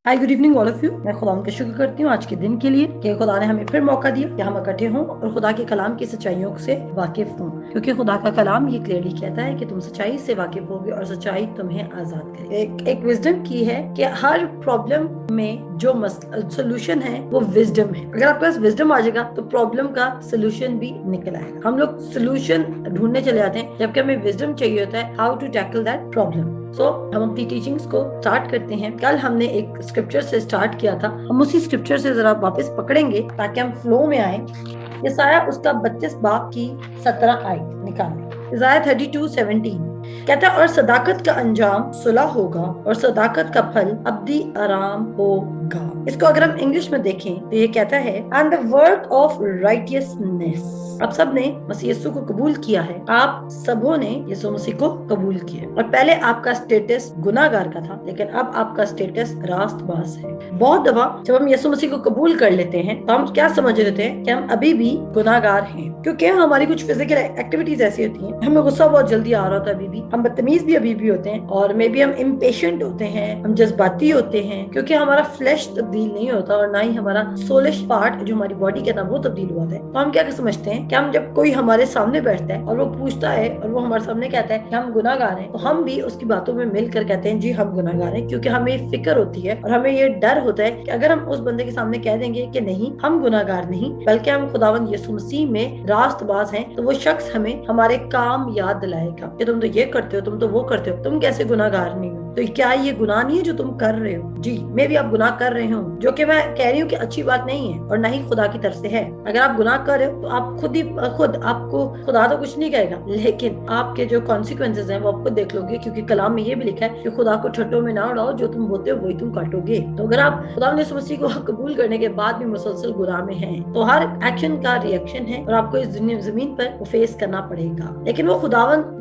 Hi good evening all of you. मैं खुदा का शुक्र करती हूँ आज के दिन के लिए कि खुदा ने हमें फिर मौका दिया कि हम इकट्ठे हों और खुदा के कलाम की सच्चाइयों से वाकिफ हों, क्योंकि खुदा का कलाम ये क्लियरली कहता है कि तुम सच्चाई से वाकिफ होगे और सच्चाई तुम्हें आजाद करेगी। एक विजडम की है कि हर प्रॉब्लम में जो सोल्यूशन है वो विजडम है। अगर आपके पास विजडम आ जाएगा तो प्रॉब्लम का सोल्यूशन भी निकल आएगा। हम लोग सोल्यूशन ढूंढने चले जाते हैं जबकि हमें विजडम चाहिए होता है how to tackle that problem. हम अपनी टीचिंग्स को स्टार्ट करते हैं। कल हमने एक स्क्रिप्चर से स्टार्ट किया था, हम उसी स्क्रिप्चर से जरा वापस पकड़ेंगे ताकि हम फ्लो में आए। यसाया उसका 32 बाब की 17 आयत निकालें। यसाया 32:17 कहता है, और सदाकत का अंजाम सुलह होगा और सदाकत का फल अब्दी आराम होगा। इसको अगर हम इंग्लिश में देखें तो ये कहता है, and the work of righteousness. आप सब ने मसीह यीशु को कबूल किया है, आप सबों ने यीशु मसीह को कबूल किया। और पहले आपका स्टेटस गुनाहगार का था, लेकिन अब आपका स्टेटस रास्तबाज है। बहुत दफा जब हम यीशु मसीह को कबूल कर लेते हैं तो हम क्या समझ लेते हैं कि हम अभी भी गुनाहगार हैं, क्योंकि हमारी कुछ फिजिकल एक्टिविटीज ऐसी होती हैं, हमें गुस्सा बहुत जल्दी आ रहा होता है, अभी भी हम बदतमीज भी अभी भी होते हैं, और मे बी हम इम्पेशेंट होते हैं, हम जज्बाती होते हैं, क्योंकि हमारा फ्लैश तब्दील नहीं होता और ना ही हमारा सोलिश पार्ट जो हमारी बॉडी का था वो तब्दील हुआ है। तो हम क्या समझते हैं कि हम जब कोई हमारे सामने बैठता है और वो पूछता है और वो हमारे सामने कहता है कि हम गुनाहगार हैं, तो हम भी उसकी बातों में मिलकर कहते हैं जी हम गुनाहगार हैं, क्योंकि हमें फिक्र होती है और हमें ये डर होता है कि अगर हम उस बंदे के सामने कह देंगे कि नहीं हम गुनाहगार नहीं बल्कि हम खुदावंद यीशु मसीह में रास्तबाज हैं, तो वो शख्स हमें हमारे काम याद दिलाएगा कि तुम तो ये करते हो, तुम तो वो करते हो, तुम कैसे गुनाहगार नहीं हो। तो क्या ये गुनाह नहीं है जो तुम कर रहे हो? जी मैं भी आप गुनाह कर रहे हो, जो कि मैं कह रही हूँ कि अच्छी बात नहीं है और ना ही खुदा की तरफ से है। अगर आप गुनाह कर रहे हो तो आप खुद आपको खुदा तो कुछ नहीं कहेगा, लेकिन आपके जो कॉन्सिक्वेंसेज हैं वो आप खुद देख लोगे, क्योंकि कलाम में ये भी लिखा है कि खुदा को ठट्टों में ना उड़ाओ, जो तुम बोते हो वही तुम काटोगे। तो अगर आप खुदा यीशु मसीह को कबूल करने के बाद भी मुसलसल गुनाह में हैं, तो हर एक्शन का रिएक्शन है और आपको इस जमीन पर फेस करना पड़ेगा, लेकिन वो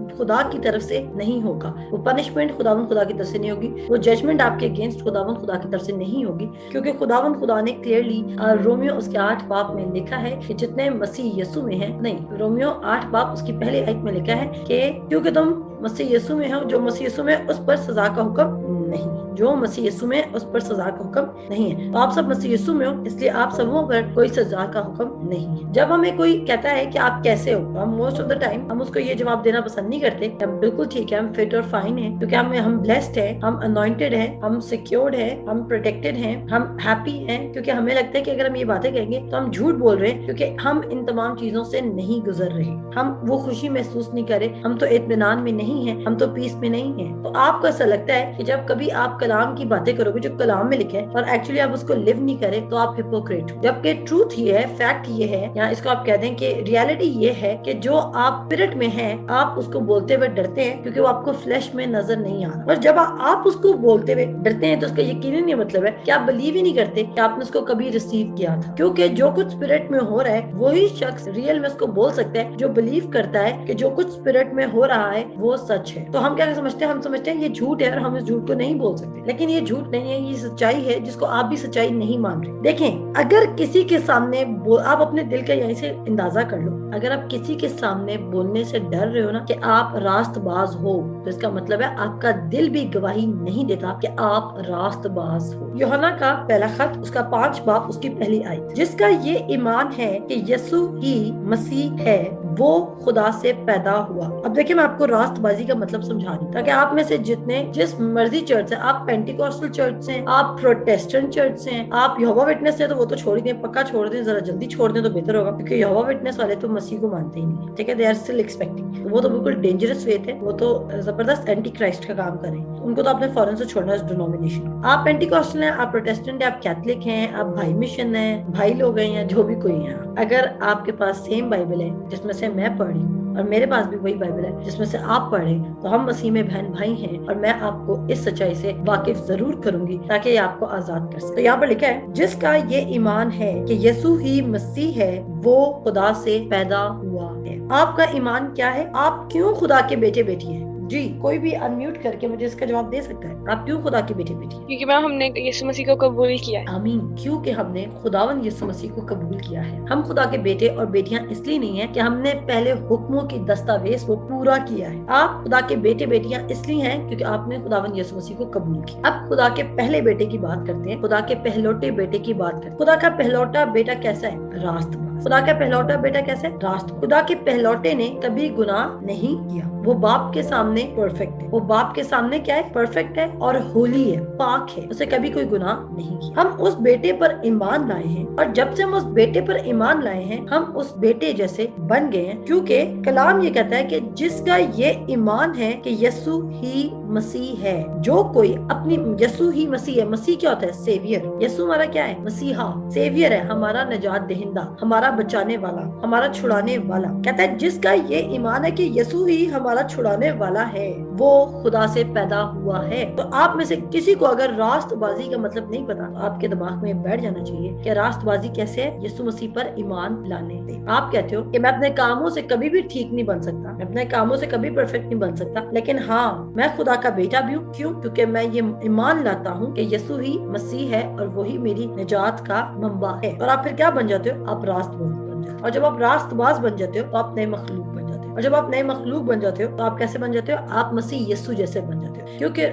खुदा की तरफ से नहीं होगा। वो पनिशमेंट खुदा की तरफ से नहीं होगी, वो जजमेंट आपके अगेंस्ट खुदा की तरफ से नहीं होगी, क्योंकि खुदा ने क्लियरली रोमियो उसके 8 बाब में लिखा है कि जितने मसीह यीशु में हैं, नहीं रोमियो 8 बाब उसकी पहले आयत में लिखा है कि क्योंकि तुम मसीह यीशु में हो, जो मसीह यीशु में उस पर सजा का हुक्म नहीं, जो मसीह यीशु में उस पर सजा का हुक्म नहीं है। तो आप सब मसीह यीशु में हो, इसलिए आप सबों पर कोई सजा का हुक्म नहीं है। जब हमें कोई कहता है कि आप कैसे हो, हम मोस्ट ऑफ द टाइम हम उसको ये जवाब देना पसंद नहीं करते, हम बिल्कुल ठीक है, हम फिट और फाइन है, क्योंकि हम ब्लेस्ड है, हम अनॉइंटेड है, हम सिक्योर्ड है, हम प्रोटेक्टेड है, हम हैप्पी है, क्योंकि हमें लगता है कि अगर हम ये बातें कहेंगे तो हम झूठ बोल रहे हैं, क्योंकि हम इन तमाम चीजों से नहीं गुजर रहे, हम वो खुशी महसूस नहीं कर रहे, हम तो इत्मीनान में नहीं है, हम तो पीस में नहीं है। तो आपको ऐसा लगता है कि जब कभी आप कलाम की बातें करोगे जो कलाम में लिखा है और एक्चुअली आप उसको लिव नहीं करें तो आप हिपोक्रेट हो, जबकि ट्रूथ ये है, फैक्ट ये है, या इसको आप कहते हैं कि रियलिटी ये है कि जो आप स्पिरिट में है आप उसको बोलते हुए डरते हैं, क्योंकि वो आपको फ्लैश में नजर नहीं आ रहा। और जब आप उसको बोलते हुए डरते हैं तो उसका यकीनन ये मतलब है कि आप बिलीव ही नहीं करते कि आपने उसको कभी रिसीव किया था, क्योंकि जो कुछ स्पिरिट में हो रहा है वही शख्स रियल में उसको बोल सकता है जो बिलीव करता है कि जो कुछ स्पिरिट में हो रहा है वो सच है। तो हम क्या समझते हैं, हम समझते हैं ये झूठ है और हम इस झूठ को नहीं बोल सकते, लेकिन ये झूठ नहीं है, ये सच्चाई है जिसको आप भी सच्चाई नहीं मान रहे। देखें, अगर किसी के सामने आप अपने दिल का यहीं से अंदाजा कर लो, अगर आप किसी के सामने बोलने से डर रहे हो ना कि आप रास्तबाज हो, तो इसका मतलब है आपका दिल भी गवाही नहीं देता कि आप रास्तबाज हो। यूहन्ना का पहला खत उसका 5 बाब उसकी पहली आयत, जिसका ये ईमान है कि यीशु ही मसीह है, वो खुदा से पैदा हुआ। अब देखिए मैं आपको रास्तबाजी का मतलब समझा रही हूँ ताकि आप में से जितने जिस मर्जी चर्च है, आप पेंटिकॉस्टल चर्च से, आप प्रोटेस्टेंट चर्च से, आप यहोवा विटनेस से, तो वो तो छोड़ ही दें, पक्का छोड़ दें, जरा जल्दी छोड़ दें तो बेहतर होगा, क्योंकि यहोवा विटनेस वाले तो मसीह को मानते ही नहीं, ठीक है, दे आर स्टिल एक्सपेक्टिंग। वो तो बिल्कुल डेंजरस फेथ है, वो तो जबरदस्त एंटी क्राइस्ट का काम करें, उनको तो आपने फौरन से छोड़ना है डिनोमिनेशन। आप पेंटिकॉस्टल हैं, आप प्रोटेस्टेंट है, आप कैथलिक हैं, आप भाई मिशन है, भाई लोग हैं, या जो भी कोई है, अगर आपके पास सेम बाइबल है जिसमें से मैं पढ़ी हूँ और मेरे पास भी वही बाइबल है जिसमें से आप पढ़े, तो हम मसीह में बहन भाई हैं, और मैं आपको इस सच्चाई से वाकिफ जरूर करूंगी ताकि ये आपको आजाद कर सके। तो यहाँ पर लिखा है, जिसका ये ईमान है कि यीशु ही मसीह है, वो खुदा से पैदा हुआ है। आपका ईमान क्या है? आप क्यों खुदा के बेटे बेटी हैं? جی کوئی بھی انمیوٹ کر کے مجھے اس کا جواب دے سکتا ہے، آپ کیوں خدا کے بیٹے بیٹی ہیں؟ کیونکہ میم ہم نے یسوع مسیح کو قبول کیا ہے۔ آمین، کیونکہ ہم نے خداوند یسوع مسیح کو قبول کیا ہے۔ ہم خدا کے بیٹے اور بیٹیاں اس لیے نہیں ہیں کہ ہم نے پہلے حکموں کی دستاویز کو پورا کیا ہے، آپ خدا کے بیٹے بیٹیاں اس لیے ہیں کیونکہ آپ نے خداوند یسوع مسیح کو قبول کیا۔ اب خدا کے پہلے بیٹے کی بات کرتے ہیں، خدا کے پہلوٹے بیٹے کی بات کرتے ہیں۔ خدا کا پہلوٹا بیٹا کیسا ہے؟ راست باز۔ خدا کا پہلوٹا بیٹا کیسا ہے؟ راست۔ خدا کے پہلوٹے نے کبھی گناہ نہیں کیا، وہ باپ کے سامنے پرفیکٹ ہے، وہ باپ کے سامنے کیا ہے؟ پرفیکٹ ہے اور ہولی ہے، پاک ہے، اسے کبھی کوئی گناہ نہیں کیا۔ ہم اس بیٹے پر ایمان لائے ہیں، اور جب سے ہم اس بیٹے پر ایمان لائے ہیں ہم اس بیٹے جیسے بن گئے ہیں، کیونکہ کلام یہ کہتا ہے کہ جس کا یہ ایمان ہے کہ یسوع ہی مسیح ہے، جو کوئی اپنی یسوع ہی مسیح ہے۔ مسیح کیا ہوتا ہے؟ سیویئر۔ یسوع ہمارا کیا ہے؟ مسیحا، سیویئر ہے، ہمارا نجات دہندہ، ہمارا بچانے والا، ہمارا چھڑانے والا۔ کہتا ہے جس کا یہ ایمان ہے کہ یسوع ہی ہمارا چھڑانے والا ہے، وہ خدا سے پیدا ہوا ہے۔ تو آپ میں سے کسی کو اگر راست بازی کا مطلب نہیں پتا تو آپ کے دماغ میں بیٹھ جانا چاہیے کہ راست بازی کیسے ہے؟ یسوع مسیح پر ایمان لانے سے۔ آپ کہتے ہو کہ میں اپنے کاموں سے کبھی بھی ٹھیک نہیں بن سکتا، میں اپنے کاموں سے کبھی پرفیکٹ نہیں بن سکتا، لیکن ہاں میں خدا کا بیٹا بھی ہوں۔ کیوں؟ کیونکہ میں یہ ایمان لاتا ہوں کہ یسوع ہی مسیح ہے اور وہی میری نجات کا منبع ہے۔ اور آپ پھر کیا بن جاتے ہو؟ آپ راست باز بن جاتے ہو، اور جب آپ راست باز بن جاتے ہو تو آپ نئے مخلوق بن جاتے ہو، اور جب آپ نئے مخلوق بن جاتے ہو تو آپ کیسے بن جاتے ہو؟ آپ مسیح یسوع جیسے بن جاتے ہو۔ کیونکہ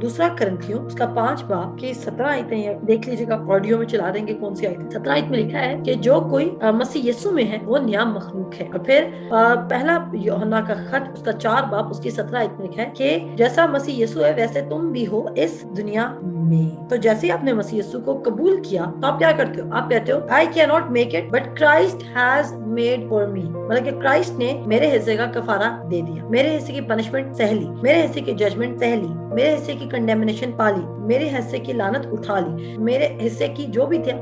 دوسرا کرنتھیوں اس کا 5 باب کی 17 آیتیں دیکھ لیجیے گا، آڈیو میں چلا دیں گے کون سی آیت؟ 17 آیت میں لکھا ہے کہ جو کوئی مسیح یسوع میں ہے وہ نیا مخلوق ہے۔ اور پھر پہلا یوحنا کا خط اس کا 4 باب اس کی 17 آیت میں لکھا ہے کہ جیسا مسیح یسوع ہے ویسے تم بھی ہو اس دنیا میں۔ تو جیسے ہی آپ نے مسیح یسوع کو قبول کیا تو آپ کیا کرتے ہو؟ آپ کہتے ہو I cannot make it but Christ has made for me، مطلب کہ کرائسٹ نے میرے حصے کا کفارہ دے دیا، میرے حصے کی پنشمنٹ سہ لی، میرے حصے کی ججمنٹ سہ لی، میرے حصے کی کنڈیمنیشن پا لی، میرے حصے کی لعنت اٹھا لی، میرے حصے کی جو بھی تھا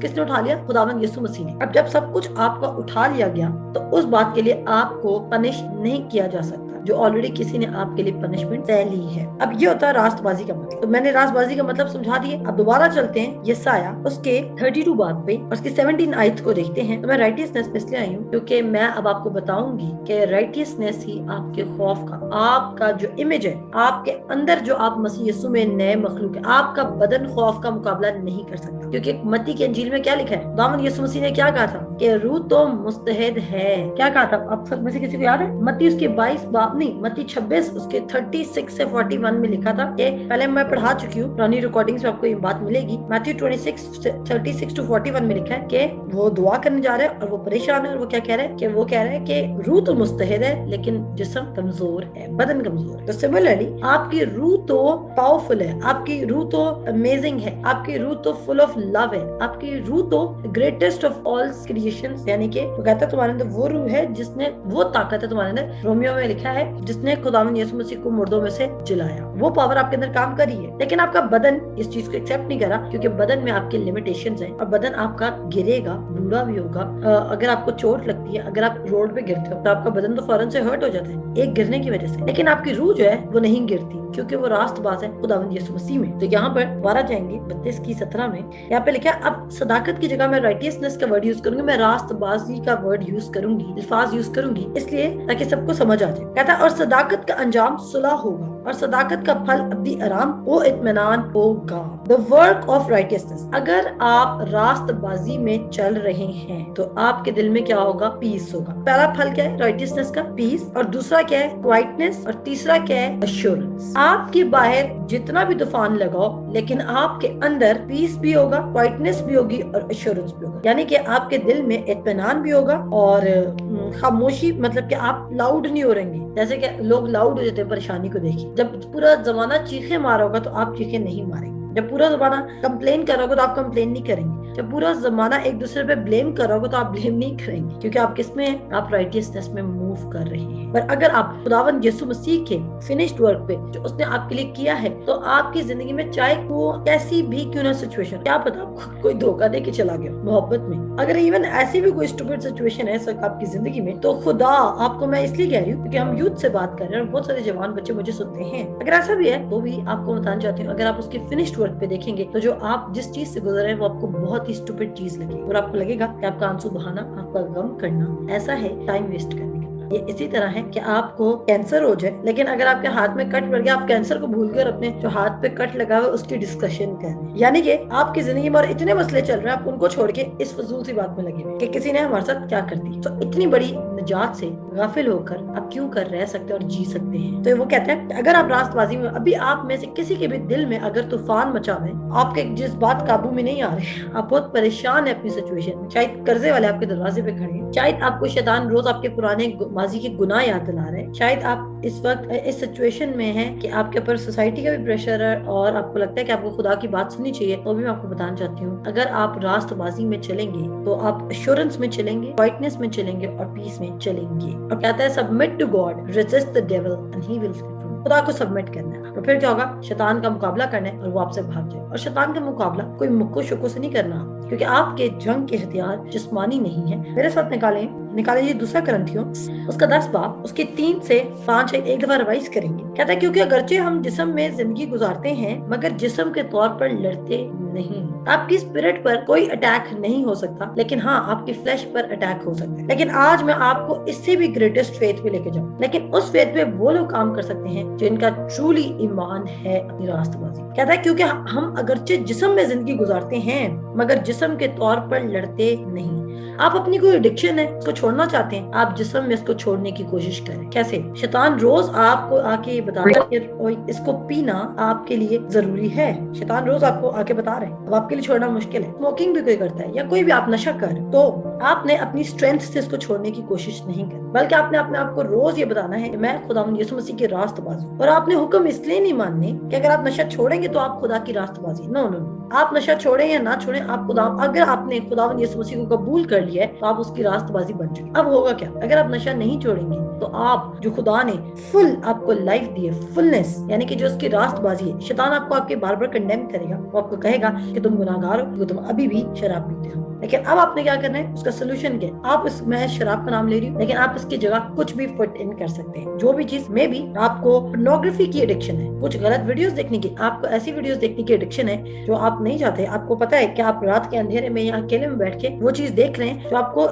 کس نے اٹھا لیا؟ خداوند یسوع مسیح نے۔ اب جب سب کچھ آپ کا اٹھا لیا گیا تو اس بات کے لیے آپ کو پنش نہیں کیا جا سکتا جو آلریڈی کسی نے آپ کے لیے پنشمنٹ طے لی ہے۔ اب یہ ہوتا ہے راست بازی کا مطلب۔ تو میں نے راست بازی کا مطلب سمجھا دیا۔ اب دوبارہ چلتے ہیں یسایہ اس کے 32 باب پہ اور اس کی 17 آیت کو دیکھتے ہیں۔ تو میں رائٹیسنس میں اس لیے آئی ہوں کیونکہ میں اب آپ کو بتاؤں گی کہ رائٹیسنس ہی آپ کے خوف کا، آپ کا جو امیج ہے، آپ کے اندر جو آپ مسیح یسوع میں نئے مخلوق ہے، آپ کا بدن خوف کا مقابلہ نہیں کر سکتا۔ کیونکہ متی کی انجیل میں کیا لکھا ہے؟ خداوند یسوع مسیح نے کیا کہا تھا؟ کہ روح تو مستعد ہے۔ کیا کہا تھا؟ آپ سب میں سے کسی کو یاد ہے؟ متی اس کے 22 باب نہیں، متی 26 اس کے 36 سے 41 میں لکھا تھا کہ پہلے میں پڑھا چکی ہوں، پرانی ریکارڈنگز میں آپ کو یہ بات ملے گی۔ میتھیو 36 to 41 میں لکھا ہے کہ وہ دعا کرنے جا رہا ہے اور وہ پریشان ہے، اور وہ کیا کہہ رہا ہے؟ کہ وہ کہہ رہا ہے کہ روح تو مستعد ہے لیکن جسم کمزور ہے، بدن کمزور ہے۔ تو سملرلی آپ کی روح تو پاورفل ہے، آپ کی روح تو امیزنگ ہے، آپ کی روح تو فل آف لو ہے، آپ کی روح تو گریٹسٹ آف آل کریشنز، یعنی کہ وہ کہتا ہے تمہارے اندر وہ روح ہے جس نے، وہ طاقت ہے تمہارے اندر، رومیو میں لکھا ہے جس نے خداوند یسوع مسیح کو مردوں میں سے جلایا، وہ پاور آپ کے اندر کام کر رہی ہے۔ لیکن آپ کا بدن اس چیز کو ایکسپٹ نہیں کر رہا کیونکہ بدن میں آپ کے لیمیٹیشنز ہیں، اور بدن آپ کا گرے گا، بوڑھا بھی ہوگا۔ اگر آپ کو چوٹ لگتی ہے، اگر آپ روڈ پہ گرتے ہو تو آپ کا بدن تو فوراً سے ہرٹ ہو جاتا ہے ایک گرنے کی وجہ سے، لیکن آپ کی روح جو ہے وہ نہیں گرتی کیونکہ وہ راست باز ہے خداوند یسوع مسیح میں۔ تو یہاں پر دوبارہ جائیں گے 32 کی 17 میں، یہاں پہ لکھا ہے اب صداقت کی جگہ میں رائٹیسنس کا ورڈ یوز کروں گی، میں راست بازی کا ورڈ یوز کروں گی، الفاظ یوز کروں گی، اس لیے تاکہ سب کو سمجھ آ جائے۔ کہتا ہے اور صداقت کا انجام صلح ہوگا اور صداقت کا پھل ابدی آرام و اطمینان ہوگا۔ The work of righteousness، اگر آپ راست بازی میں چل رہے ہیں تو آپ کے دل میں کیا ہوگا؟ پیس ہوگا۔ پہلا پھل کیا ہے؟ رائٹیسنس کا، پیس، اور دوسرا کیا ہے؟ کوائٹنس، اور تیسرا کیا ہے؟ ایشورنس۔ آپ کے باہر جتنا بھی طوفان لگاؤ لیکن آپ کے اندر پیس بھی ہوگا، کوائٹنس بھی ہوگی اور ایشورنس بھی ہوگا، یعنی کہ آپ کے دل میں اطمینان بھی ہوگا اور خاموشی، مطلب کہ آپ لاؤڈ نہیں ہو رہیں گے۔ جیسے کہ لوگ لاؤڈ ہو جاتے ہیں پریشانی کو دیکھ، جب پورا زمانہ چیخیں مارا ہوگا تو آپ چیخیں نہیں ماریں گے، جب پورا زمانہ کمپلین کر رہا ہوگا تو آپ کمپلین نہیں کریں گے، جب پورا زمانہ ایک دوسرے پہ بلیم کر رہا ہوگا تو آپ بلیم نہیں کریں گے، کیونکہ آپ کس میں ہیں؟ آپ رائٹیسنس میں موو کر رہے ہیں۔ پر اگر آپ خداوند یسوع مسیح کے فنشڈ ورک پہ جو اس نے آپ کے لیے کیا ہے تو آپ کی زندگی میں چاہے وہ کیسی بھی کیوں نہ سچویشن، کیا پتا کوئی دھوکہ دے کے چلا گیا محبت میں، اگر ایون ایسی بھی کوئی اسٹوپڈ سچویشن ہے آپ کی زندگی میں، تو خدا آپ کو، میں اس لیے کہہ رہی ہوں کیونکہ ہم یوتھ سے بات کر رہے ہیں اور بہت سارے جوان بچے مجھے سنتے ہیں، اگر ایسا بھی ہے تو بھی آپ کو بتانا چاہتی ہوں، اگر آپ اس کے فنشڈ ورک پہ دیکھیں گے تو جو آپ جس چیز سے گزر رہے ہیں وہ آپ کو بہت ہی اسٹوپڈ چیز لگے اور آپ کو لگے گا کہ آپ کا آنسو بہانا، آپ کا غم کرنا ایسا ہے ٹائم ویسٹ کرنے کا۔ ये इसी तरह है कि आपको कैंसर हो जाए, लेकिन अगर आपके हाथ में कट पड़ गया, आप कैंसर को भूल कर अपने जो हाथ पे कट लगा हुआ उसकी डिस्कशन कर रहे हैं। यानी कि आपकी जिंदगी में और इतने मसले चल रहे हैं, आप उनको छोड़ के इस फजूल सी बात में लगे हुए कि किसी ने हमारे साथ क्या कर दी। तो इतनी बड़ी निजात से गाफिल होकर आप क्यों कर रह सकते और जी सकते हैं। तो वो कहते हैं अगर आप रास्तबाजी में, अभी आप में से किसी के भी दिल में अगर तूफान मचा है, आपके जिस बात काबू में नहीं आ रहे, आप बहुत परेशान है अपनी सिचुएशन में, शायद कर्जे वाले आपके दरवाजे पे खड़े हैं, शायद आपको शैतान रोज आपके पुराने माजी के गुनाह याद दिला रहे हैं, शायद आप इस वक्त इस सिचुएशन में हैं कि आपके ऊपर सोसाइटी का भी प्रेशर है और आपको लगता है कि आपको खुदा की बात सुननी चाहिए, तो भी मैं आपको बताना चाहती हूँ, अगर आप रास्तबाजी में चलेंगे तो आप एश्योरेंस में चलेंगे, क्वाइटनेस में चलेंगे और पीस में चलेंगे। और कहता है submit to God, resist the devil and he will flee. खुदा को सबमिट करना है, तो फिर क्या होगा, शैतान का मुकाबला करना है और वो आपसे भाग जाए। और शैतान का मुकाबला कोई मुक्को शुक्को से नहीं करना, क्योंकि आपके जंग के हथियार जिस्मानी नहीं है। मेरे साथ निकालें ये दूसरा करंथियों उसका 10 बाब उसके 3 से 5 एक दफा रिवाइज करेंगे। कहता है क्योंकि अगरचे हम जिस्म में जिंदगी गुजारते हैं मगर जिस्म के तौर पर लड़ते नहीं। आपकी स्पिरिट पर कोई अटैक नहीं हो सकता, लेकिन हाँ आपकी फ्लैश पर अटैक हो सकता है। लेकिन आज मैं आपको इससे भी ग्रेटेस्ट फेथ पे लेके जाऊँ, लेकिन उस फेथ पे वो लोग काम कर सकते हैं जिनका ट्रूली ईमान है अपनी रास्तबाजी। कहता है क्योंकि हम अगरचे जिस्म में जिंदगी गुजारते हैं मगर जिस्म के तौर पर लड़ते नहीं। आप अपनी कोई एडिक्शन है उसको छोड़ना चाहते हैं, आप जिस्म में इसको छोड़ने की कोशिश करें। कैसे? शैतान रोज आपको आके बताता है कि इसको पीना आपके लिए जरूरी है। शैतान रोज आपको आके बता रहे हैं, अब आपके लिए छोड़ना मुश्किल है। स्मोकिंग भी कोई करता है या कोई भी आप नशा कर, तो आपने अपनी स्ट्रेंथ से इसको छोड़ने की कोशिश नहीं करनी, बल्कि आपने अपने आप को रोज ये बताना है कि मैं खुदावंद यीशु मसीह की रास्तबाज हूँ। और आपने हुक्म इसलिए नहीं मानने कि अगर आप नशा छोड़ेंगे तो आप खुदा की रास्तबाजी, नो नो नो, आप नशा छोड़ें या ना छोड़ें, आप खुदा, अगर आपने खुदावंद यीशु मसीह को कबूल कर लिया है तो आप उसकी रास्तबाजी बन चुके। अब होगा क्या? अगर आप नशा नहीं छोड़ेंगे तो आप जो खुदा ने फुल आपको लाइफ दी है, फुलनेस, यानी कि जो उसकी रास्तबाजी है, शैतान आपको आपके बार बार कंडेम करेगा, वो आपको कहेगा कि तुम गुनाहगार हो, कि तुम अभी भी शराब पीते हो। लेकिन अब आपने क्या करना है, उसका सोल्यूशन क्या है? आप मैं शराब का नाम ले रही हूँ, लेकिन आप इसकी जगह कुछ भी फिट इन कर सकते हैं। जो भी चीज में भी आपको पोर्नोग्राफी की एडिक्शन है, कुछ गलत वीडियोस देखने की, आपको ऐसी वीडियोस देखने की एडिक्शन है जो आप नहीं चाहते, आपको पता है कि आप रात के अंधेरे में या अकेले में बैठ के वो चीज देख रहे हैं जो आपको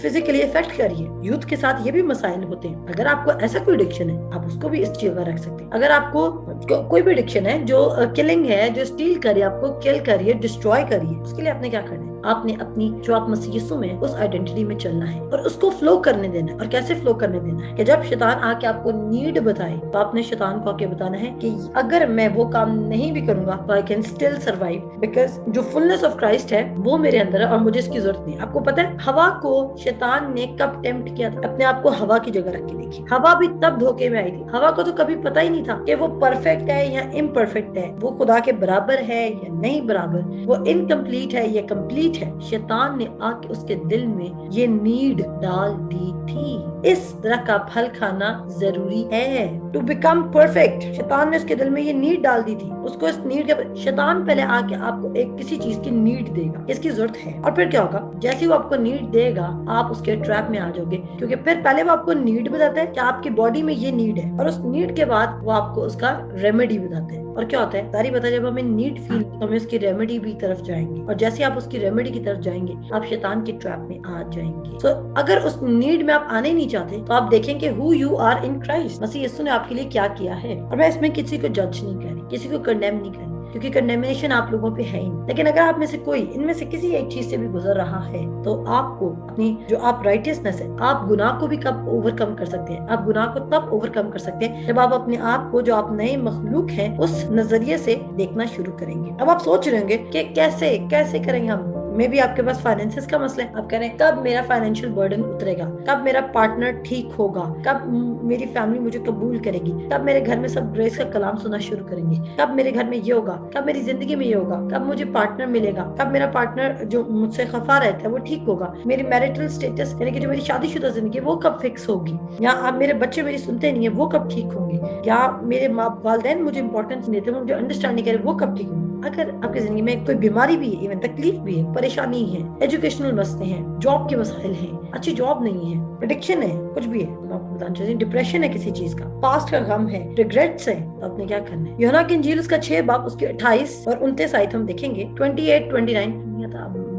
फिजिकली इफेक्ट कर रही है। यूथ के साथ ये भी मसाइल होते हैं। अगर आपको ऐसा कोई एडिक्शन है, आप उसको भी इस जगह रख सकते हैं। अगर आपको कोई भी एडिक्शन है जो किलिंग है, जो स्टील कर रही है, आपको किल कर रही है, डिस्ट्रॉय कर रही है, उसके लिए आपने क्या करना है? आपने अपनी जो आप मसीह यीशु में उस आइडेंटिटी में चलना है और उसको फ्लो करने देना है। और कैसे फ्लो करने देना है? कि जब शैतान आके आपको नीड बताए तो आपने शैतान को आके बताना है कि अगर मैं वो काम नहीं भी करूंगा तो I can still survive, because जो फुलनेस ऑफ क्राइस्ट है वो मेरे अंदर है और मुझे इसकी जरूरत नहीं है। आपको पता है हवा को शैतान ने कब टेम्प्ट किया था? अपने आप को हवा की जगह रख के देखिए। हवा भी तब धोखे में आई थी। हवा को तो कभी पता ही नहीं था कि वो परफेक्ट है या इम्परफेक्ट है, वो खुदा के बराबर है या नहीं बराबर, वो इनकम्प्लीट है या कंप्लीट है। शैतान ने आके उसके दिल में ये नीड डाल दी थी, इस तरह का फल खाना जरूरी है टू बिकम परफेक्ट। शैतान ने उसके दिल में ये नीड डाल दी थी। उसको इस नीड के, शैतान पहले आके आपको एक किसी चीज की नीड देगा, इसकी जरूरत है, और फिर क्या होगा? जैसे वो आपको नीड देगा आप उसके ट्रैप में आ जाओगे, क्योंकि फिर पहले वो आपको नीड बताता है कि आपकी बॉडी में ये नीड है, और उस नीड के बाद वो आपको उसका रेमेडी बताता है। और क्या होता है? सारी बता, जब हमें नीड फील तो हमें उसकी रेमेडी भी तरफ जाएंगे, और जैसे आप उसकी रेमेडी की तरफ जाएंगे आप शैतान के ट्रैप में आ जाएंगे। So, अगर उस नीड में आप आने नहीं चाहते तो आप देखेंगे who you are in Christ, Masih Yeshu ने आपके लिए क्या किया है। और मैं इसमें किसी को जज नहीं कर रही, किसी को कंडेम नहीं कर रही, क्योंकि कंडेमिनेशन आप लोगों पे है ही नहीं। लेकिन अगर आप में से कोई इनमें से किसी एक चीज से भी गुजर रहा है तो आपको अपनी जो आप राइटियसनेस है, आप गुनाह को भी कब ओवरकम कर सकते हैं? आप गुनाह को तब ओवरकम कर सकते हैं जब आप अपने आप को, जो आप नए मखलूक हैं, उस नजरिए से देखना शुरू करेंगे। अब आप सोच रहे होंगे कि कैसे करेंगे हम? मे भी आपके पास फाइनेंसेस का मसला है, आप कह रहे हैं कब मेरा फाइनेंशियल बर्डन उतरेगा, कब मेरा पार्टनर ठीक होगा, कब मेरी फैमिली मुझे कबूल करेगी, कब मेरे घर में सब ग्रेस का कलाम सुनना शुरू करेंगे, कब मेरे घर में ये होगा, कब मेरी जिंदगी में ये होगा, कब मुझे पार्टनर मिलेगा, कब मेरा पार्टनर जो मुझसे खफा रहता है वो ठीक होगा, मेरी मैरिटल स्टेटस यानी कि जो मेरी शादीशुदा जिंदगी वो कब फिक्स होगी, या अब मेरे बच्चे मेरी सुनते नहीं है वो कब ठीक होंगे, या मेरे माँ वालिदैन मुझे इंपॉर्टेंस नहीं देते, मुझे अंडरस्टैंड नहीं करे वो कब ठीक होंगे। अगर आपकी जिंदगी में कोई बीमारी भी है, इवन तकलीफ भी है, परेशानी है, एजुकेशनल मसले हैं, जॉब के मसाइल हैं, अच्छी जॉब नहीं है, एडिक्शन है, कुछ भी है, तो आपको बताना चाहिए, डिप्रेशन है किसी चीज का, पास्ट का गम है, रिग्रेट्स है, तो आपने क्या करना है? यूहन्ना की इंजील उसका 6 बाब उसके 28 और 29 आयत हम देखेंगे, 28-29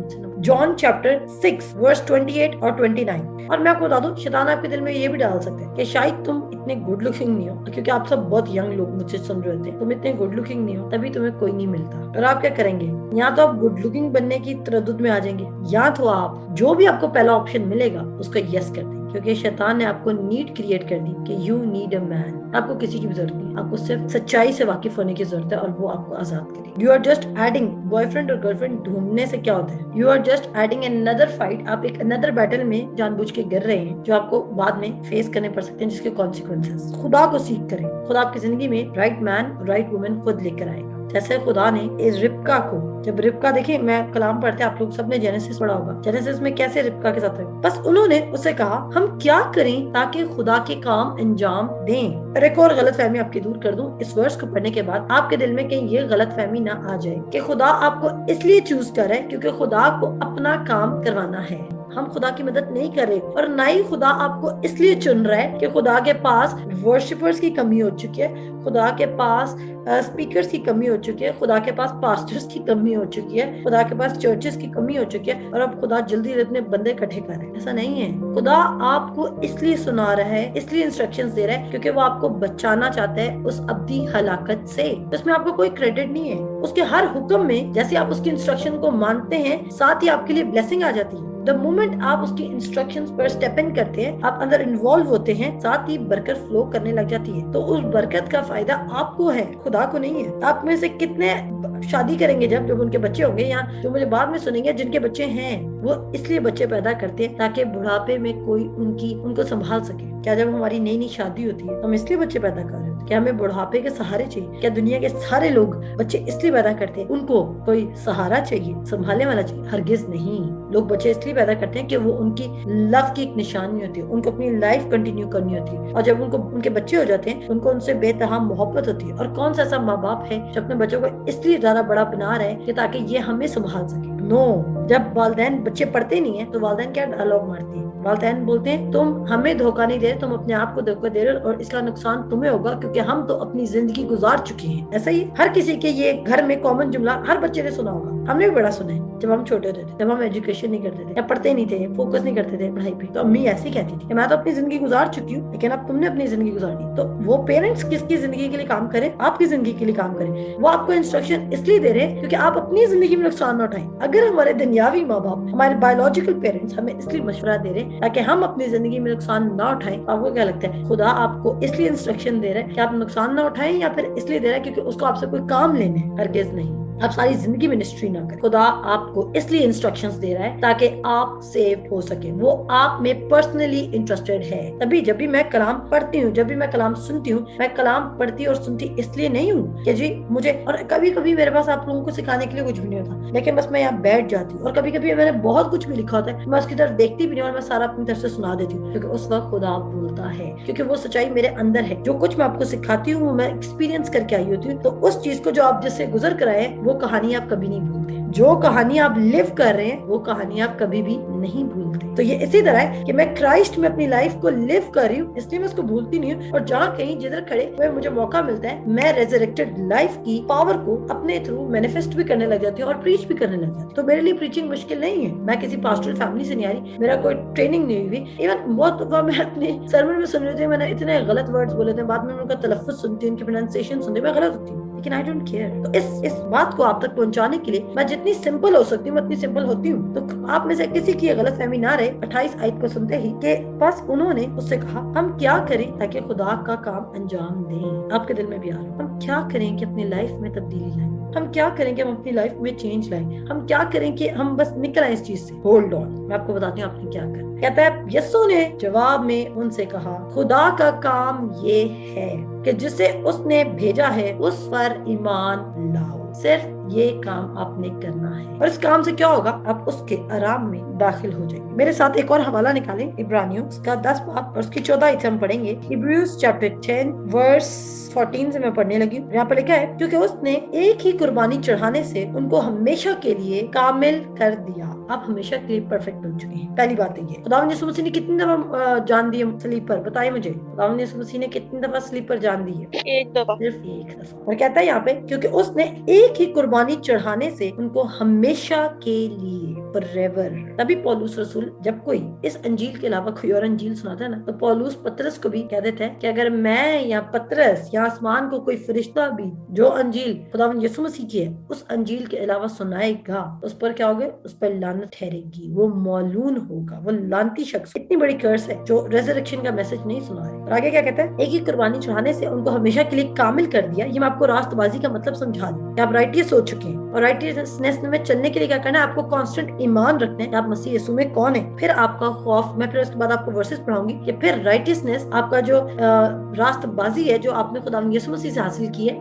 मुझसे ना। जॉन चैप्टर 6 वर्स 28 और 29। और मैं आपको बता दूं, शैतान आपके दिल में ये भी डाल सकता है कि शायद तुम इतने गुड लुकिंग नहीं हो, क्योंकि आप सब बहुत यंग लोग मुझसे सुन रहे थे, तुम इतने गुड लुकिंग नहीं हो, तभी तुम्हें कोई नहीं मिलता। और आप क्या करेंगे, या तो आप गुड लुकिंग बनने की तरद्दुद में आ जाएंगे, या तो आप जो भी आपको पहला ऑप्शन मिलेगा उसको यस कर देंगे, क्योंकि शैतान ने आपको नीड क्रिएट कर दी कि यू नीड अ मैन। आपको किसी की भी जरूरत नहीं, आपको सिर्फ सच्चाई से वाकिफ होने की जरूरत है और वो आपको आजाद करेगी। You are just adding, boyfriend और गर्लफ्रेंड ढूंढने से क्या होता है, you are just adding another fight. आप एक अनदर बैटल में जानबूझ के गिर रहे हैं जो आपको बाद में फेस करने पड़ सकते हैं, जिसके कॉन्सिक्वेंसेस। खुदा को सीख करें, खुदा आपकी जिंदगी में राइट मैन राइट वुमेन खुद लेकर आएगा। जैसे खुदा ने इस रिबका को, जब रिबका, देखिए मैं कलाम पढ़ते, आप लोग सबने जेनेसिस पढ़ा होगा, जेनेसिस में कैसे रिबका के साथ है, बस उन्होंने उससे कहा हम क्या करें ताकि खुदा के काम अंजाम दें। और एक और गलत फहमी आपकी दूर कर दूं, इस वर्ष को पढ़ने के बाद आपके दिल में कहीं ये गलत फहमी ना आ जाए कि खुदा आपको इसलिए चूज कर रहा है क्योंकि खुदा को अपना काम करवाना है। हम खुदा की मदद नहीं कर रहे, और ना ही खुदा आपको इसलिए चुन रहा है कि खुदा के पास वर्शिपर्स की कमी हो चुकी है, खुदा के पास स्पीकर्स की कमी हो चुकी है, खुदा के पास पास्टर्स की कमी हो चुकी है, खुदा के पास चर्चेस की कमी हो चुकी है और अब खुदा जल्दी अपने बंदे इकट्ठे कर रहे हैं। ऐसा नहीं है। खुदा आपको इसलिए सुना रहा है, इसलिए इंस्ट्रक्शंस दे रहा है क्योंकि वो आपको बचाना चाहता है उस अब्दी हलाकत से। इसमें आपको कोई क्रेडिट नहीं है। उसके हर हुक्म में जैसे आप उसकी इंस्ट्रक्शन को मानते हैं, साथ ही आपके लिए ब्लेसिंग आ जाती है। द मोमेंट आप उसकी इंस्ट्रक्शंस पर स्टेप इन करते हैं, आप अंदर इन्वॉल्व होते हैं, साथ ही बरकत फ्लो करने लग जाती है। तो उस बरकत का फायदा आपको है, खुदा को नहीं है। आप में से कितने शादी करेंगे जब उनके बच्चे होंगे, या जो मुझे बाद में सुनेंगे जिनके बच्चे हैं, वो इसलिए बच्चे पैदा करते हैं ताकि बुढ़ापे में कोई उनको संभाल सके। क्या जब हमारी नई नई शादी होती है हम इसलिए बच्चे पैदा कर रहे हैं? क्या हमें बुढ़ापे के सहारे चाहिए? क्या दुनिया के सारे लोग बच्चे इसलिए पैदा करते हैं उनको कोई सहारा चाहिए, संभालने वाला चाहिए? हरगिज नहीं। लोग बच्चे इसलिए पैदा करते हैं कि वो उनकी लव की एक निशानी होती है, उनको अपनी लाइफ कंटिन्यू करनी होती है, और जब उनके बच्चे हो जाते हैं उनको उनसे बेतहा मोहब्बत होती है। और कौन सा ऐसा माँ बाप है जो अपने बच्चों को इसलिए ज्यादा बड़ा बना रहे हैं कि ताकि ये हमें संभाल सके? नो। जब वालिदैन बच्चे पढ़ते नहीं है तो वालिदैन क्या डायलॉग मारते हैं? वालिदैन बोलते हैं तुम हमें धोखा नहीं दे रहे, तुम अपने आप को धोखा दे रहे हो और इसका नुकसान तुम्हें होगा क्योंकि हम तो अपनी जिंदगी गुजार चुके हैं। ऐसा ही हर किसी के ये घर में कॉमन जुमला हर बच्चे ने सुना होगा, हमने भी बड़ा सुना है। जब हम छोटे होते थे, जब हम एजुकेशन नहीं करते थे या पढ़ते नहीं थे, फोकस नहीं करते थे पढ़ाई पे, तो अम्मी ऐसी कहती थी कि मैं तो अपनी जिंदगी गुजार चुकी हूँ, लेकिन अब तुमने अपनी जिंदगी गुजारनी। तो वो पेरेंट्स किसकी जिंदगी के लिए काम करें? आपकी जिंदगी के लिए काम करें। वो आपको इंस्ट्रक्शन इसलिए दे रहे हैं क्योंकि आप अपनी जिंदगी में नुकसान न उठाएं। अगर हमारे दुनियावी माँ बाप, हमारे बायोलॉजिकल पेरेंट्स हमें इसलिए मशवरा दे रहे हैं ताकि हम अपनी जिंदगी में नुकसान न उठाएं, आपको क्या लगता है खुदा आपको इसलिए इंस्ट्रक्शन दे रहा है कि आप नुकसान न उठाएं, या फिर इसलिए दे रहा है क्योंकि उसको आपसे कोई काम लेने है? हरगिज नहीं। आप सारी जिंदगी मिनिस्ट्री ना करें। खुदा आपको इसलिए इंस्ट्रक्शंस दे रहा है ताकि आप सेव हो सके। वो आप में पर्सनली इंटरेस्टेड है। तभी जब भी मैं कलाम पढ़ती हूँ, जब भी मैं कलाम सुनती हूँ, मैं कलाम पढ़ती और सुनती इसलिए नहीं हूँ कि जी मुझे, और कभी कभी मेरे पास आप लोगों को सिखाने के लिए कुछ भी नहीं होता, लेकिन बस मैं यहाँ बैठ जाती हूँ। और कभी कभी मैंने बहुत कुछ भी लिखा होता है, मैं उसकी तरफ देखती भी नहीं और मैं सारा अपनी तरफ से सुना देती हूँ, क्योंकि उस वक्त खुदा बोलता है, क्योंकि वो सच्चाई मेरे अंदर है। जो कुछ मैं आपको सिखाती हूँ मैं एक्सपीरियंस करके आई होती हूँ। तो उस चीज को जो आप जिससे गुजर कर आए, वो कहानी आप कभी नहीं भूलते। जो कहानी आप लिव कर रहे हैं वो कहानी आप कभी भी नहीं भूलते। तो ये इसी तरह है कि मैं क्राइस्ट में अपनी लाइफ को लिव कर रही हूँ, इसलिए मैं उसको भूलती नहीं हूँ। और जहाँ कहीं जिधर खड़े हुए मुझे मौका मिलता है, मैं रेजरेक्टेड लाइफ की पावर को अपने थ्रू मैनिफेस्ट भी करने लग जाती हूँ और प्रीच भी करने लग जाती हूँ। तो मेरे लिए प्रीचिंग मुश्किल नहीं है। मैं किसी पास्टरल फैमिली से नहीं आ रही, मेरा कोई ट्रेनिंग नहीं हुई। इवन बहुत दफा मैं अपने सर्मन में सुन रही थी, मैंने इतने गलत वर्ड्स बोले थे, बाद में उनका तलफ्फुज़ सुनती हूँ, उनकी प्रोनाउंसिएशन सुनती हूँ, मैं गलत होती हूँ, लेकिन आई डोंट केयर। तो इस बात को आप तक पहुंचाने के लिए मैं जितनी सिंपल हो सकती हूँ उतनी सिंपल होती हूँ। तो आप में से किसी की गलत फहमी ना रहे। 28 आयत को सुनते ही कि बस उन्होंने उससे कहा हम क्या करें ताकि खुदा का काम अंजाम दें। आपके दिल में भी आ रहा है, हम क्या करें कि अपनी लाइफ में तब्दीली लाएं, हम क्या करें कि हम अपनी लाइफ में चेंज लाएं, हम क्या करें कि हम बस निकल आए इस चीज से। होल्ड ऑन, मैं आपको बताती हूँ आपने क्या करना। कहता है यीशु ने जवाब में उनसे कहा खुदा का काम ये है कि जिसे उसने भेजा है उस पर ईमान लाओ। सिर्फ ये काम आपने करना है, और इस काम से क्या होगा, आप उसके आराम में दाखिल हो जाएंगे। मेरे साथ एक और हवाला निकालें, इब्रानियों उसका 10 बाब और उसकी 14 आयत हम पढ़ेंगे। हिब्रूज चैप्टर 10 वर्स 14 से मैं पढ़ने लगी। यहाँ पर लिखा है क्योंकि उसने एक ही कुर्बानी चढ़ाने से उनको हमेशा के लिए कामिल कर दिया। आप हमेशा के लिए परफेक्ट बन चुके हैं। पहली बात है ये। खुदावंद यीशु मसीह ने कितनी दफा जान दी है सलीब पर? बताइए मुझे, खुदावंद यीशु मसीह ने कितनी दफा सलीब पर जान दी है? एक दफा, सिर्फ एक दफा। और कहता है यहाँ पे क्योंकि उसने ایک ہی قربانی چڑھانے سے ان کو ہمیشہ کے لیے forever. تبھی پولس رسول جب کوئی اس انجیل کے علاوہ کوئی اور انجیل سناتا ہے نا تو پولس پترس کو بھی کہہ دیتا ہے کہ اگر میں یا پترس یا آسمان کو کوئی فرشتہ بھی جو انجیل خداوند یسوع مسیح کی ہے اس انجیل کے علاوہ سنائے گا اس پر کیا ہوگا؟ اس پر لعنت ٹھہرے گی، وہ مولون ہوگا، وہ لعنتی شخص. اتنی بڑی کرس ہے جو ریزریکشن کا میسج نہیں سنا ہے. اور آگے کیا کہتا ہے؟ ایک ہی قربانی چڑھانے سے ان کو ہمیشہ کے لیے کامل کر دیا. یہ میں آپ کو راست بازی کا مطلب سمجھا دوں کہ آپ رائٹیس ہو چکے ہیں اور رائٹیسنس میں چلنے کے لیے کیا کرنا ہے؟ آپ کو کانسٹنٹ ایمان رکھنا ہے کہ آپ مسیح یسوع میں کون ہے. پھر آپ کا خوف، میں پھر اس کے بعد آپ کو ورسز پڑھاؤں گی کہ پھر رائٹیسنس آپ کا جو راست بازی ہے جو آپ نے خداوند یسوع مسیح سے حاصل کی ہے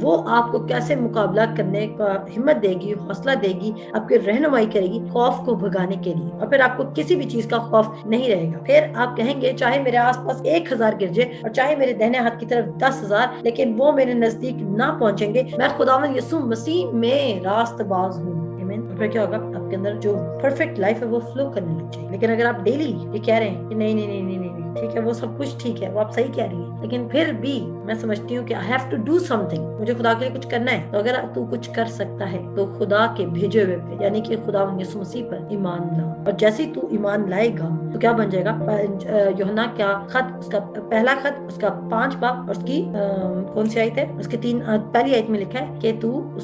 وہ آپ کو کیسے مقابلہ کرنے کا ہمت دے گی، حوصلہ دے گی، آپ کی رہنمائی کرے گی خوف کو بھگانے کے لیے. اور پھر آپ کو کسی بھی چیز کا خوف نہیں رہے گا. پھر آپ کہیں گے چاہے میرے آس پاس 1000 گر جائے اور چاہے میرے دہنے ہاتھ کی طرف 10,000 لیکن وہ میرے نزدیک نہ پہنچیں گے. میں خداوند یسوع مسیح میں راست باز ہوں. پھر کیا ہوگا؟ آپ کے اندر جو پرفیکٹ لائف ہے وہ فلو کرنے لگ جائے. لیکن اگر آپ ڈیلی یہ کہہ رہے ہیں کہ نہیں نہیں نہیں نہیں نہیں ٹھیک ہے وہ سب کچھ ٹھیک ہے، وہ آپ صحیح کہہ رہی ہیں، لیکن پھر بھی میں سمجھتی ہوں کہ I have to do something، مجھے خدا کے لیے کچھ کرنا ہے. تو اگر تو کچھ کر سکتا ہے تو خدا کے بھیجے ہوئے پہ یعنی کہ خداوند یسوع مسیح پر ایمان لا. اور جیسے ہی تو ایمان لائے گا تو کیا بن جائے گا؟ یوحنا کا خط اس کا پہلا خط اس کا 5 باب اور اس کی کون سی آیت ہے؟ اس کے 3 پہلی آیت میں لکھا ہے کہ تم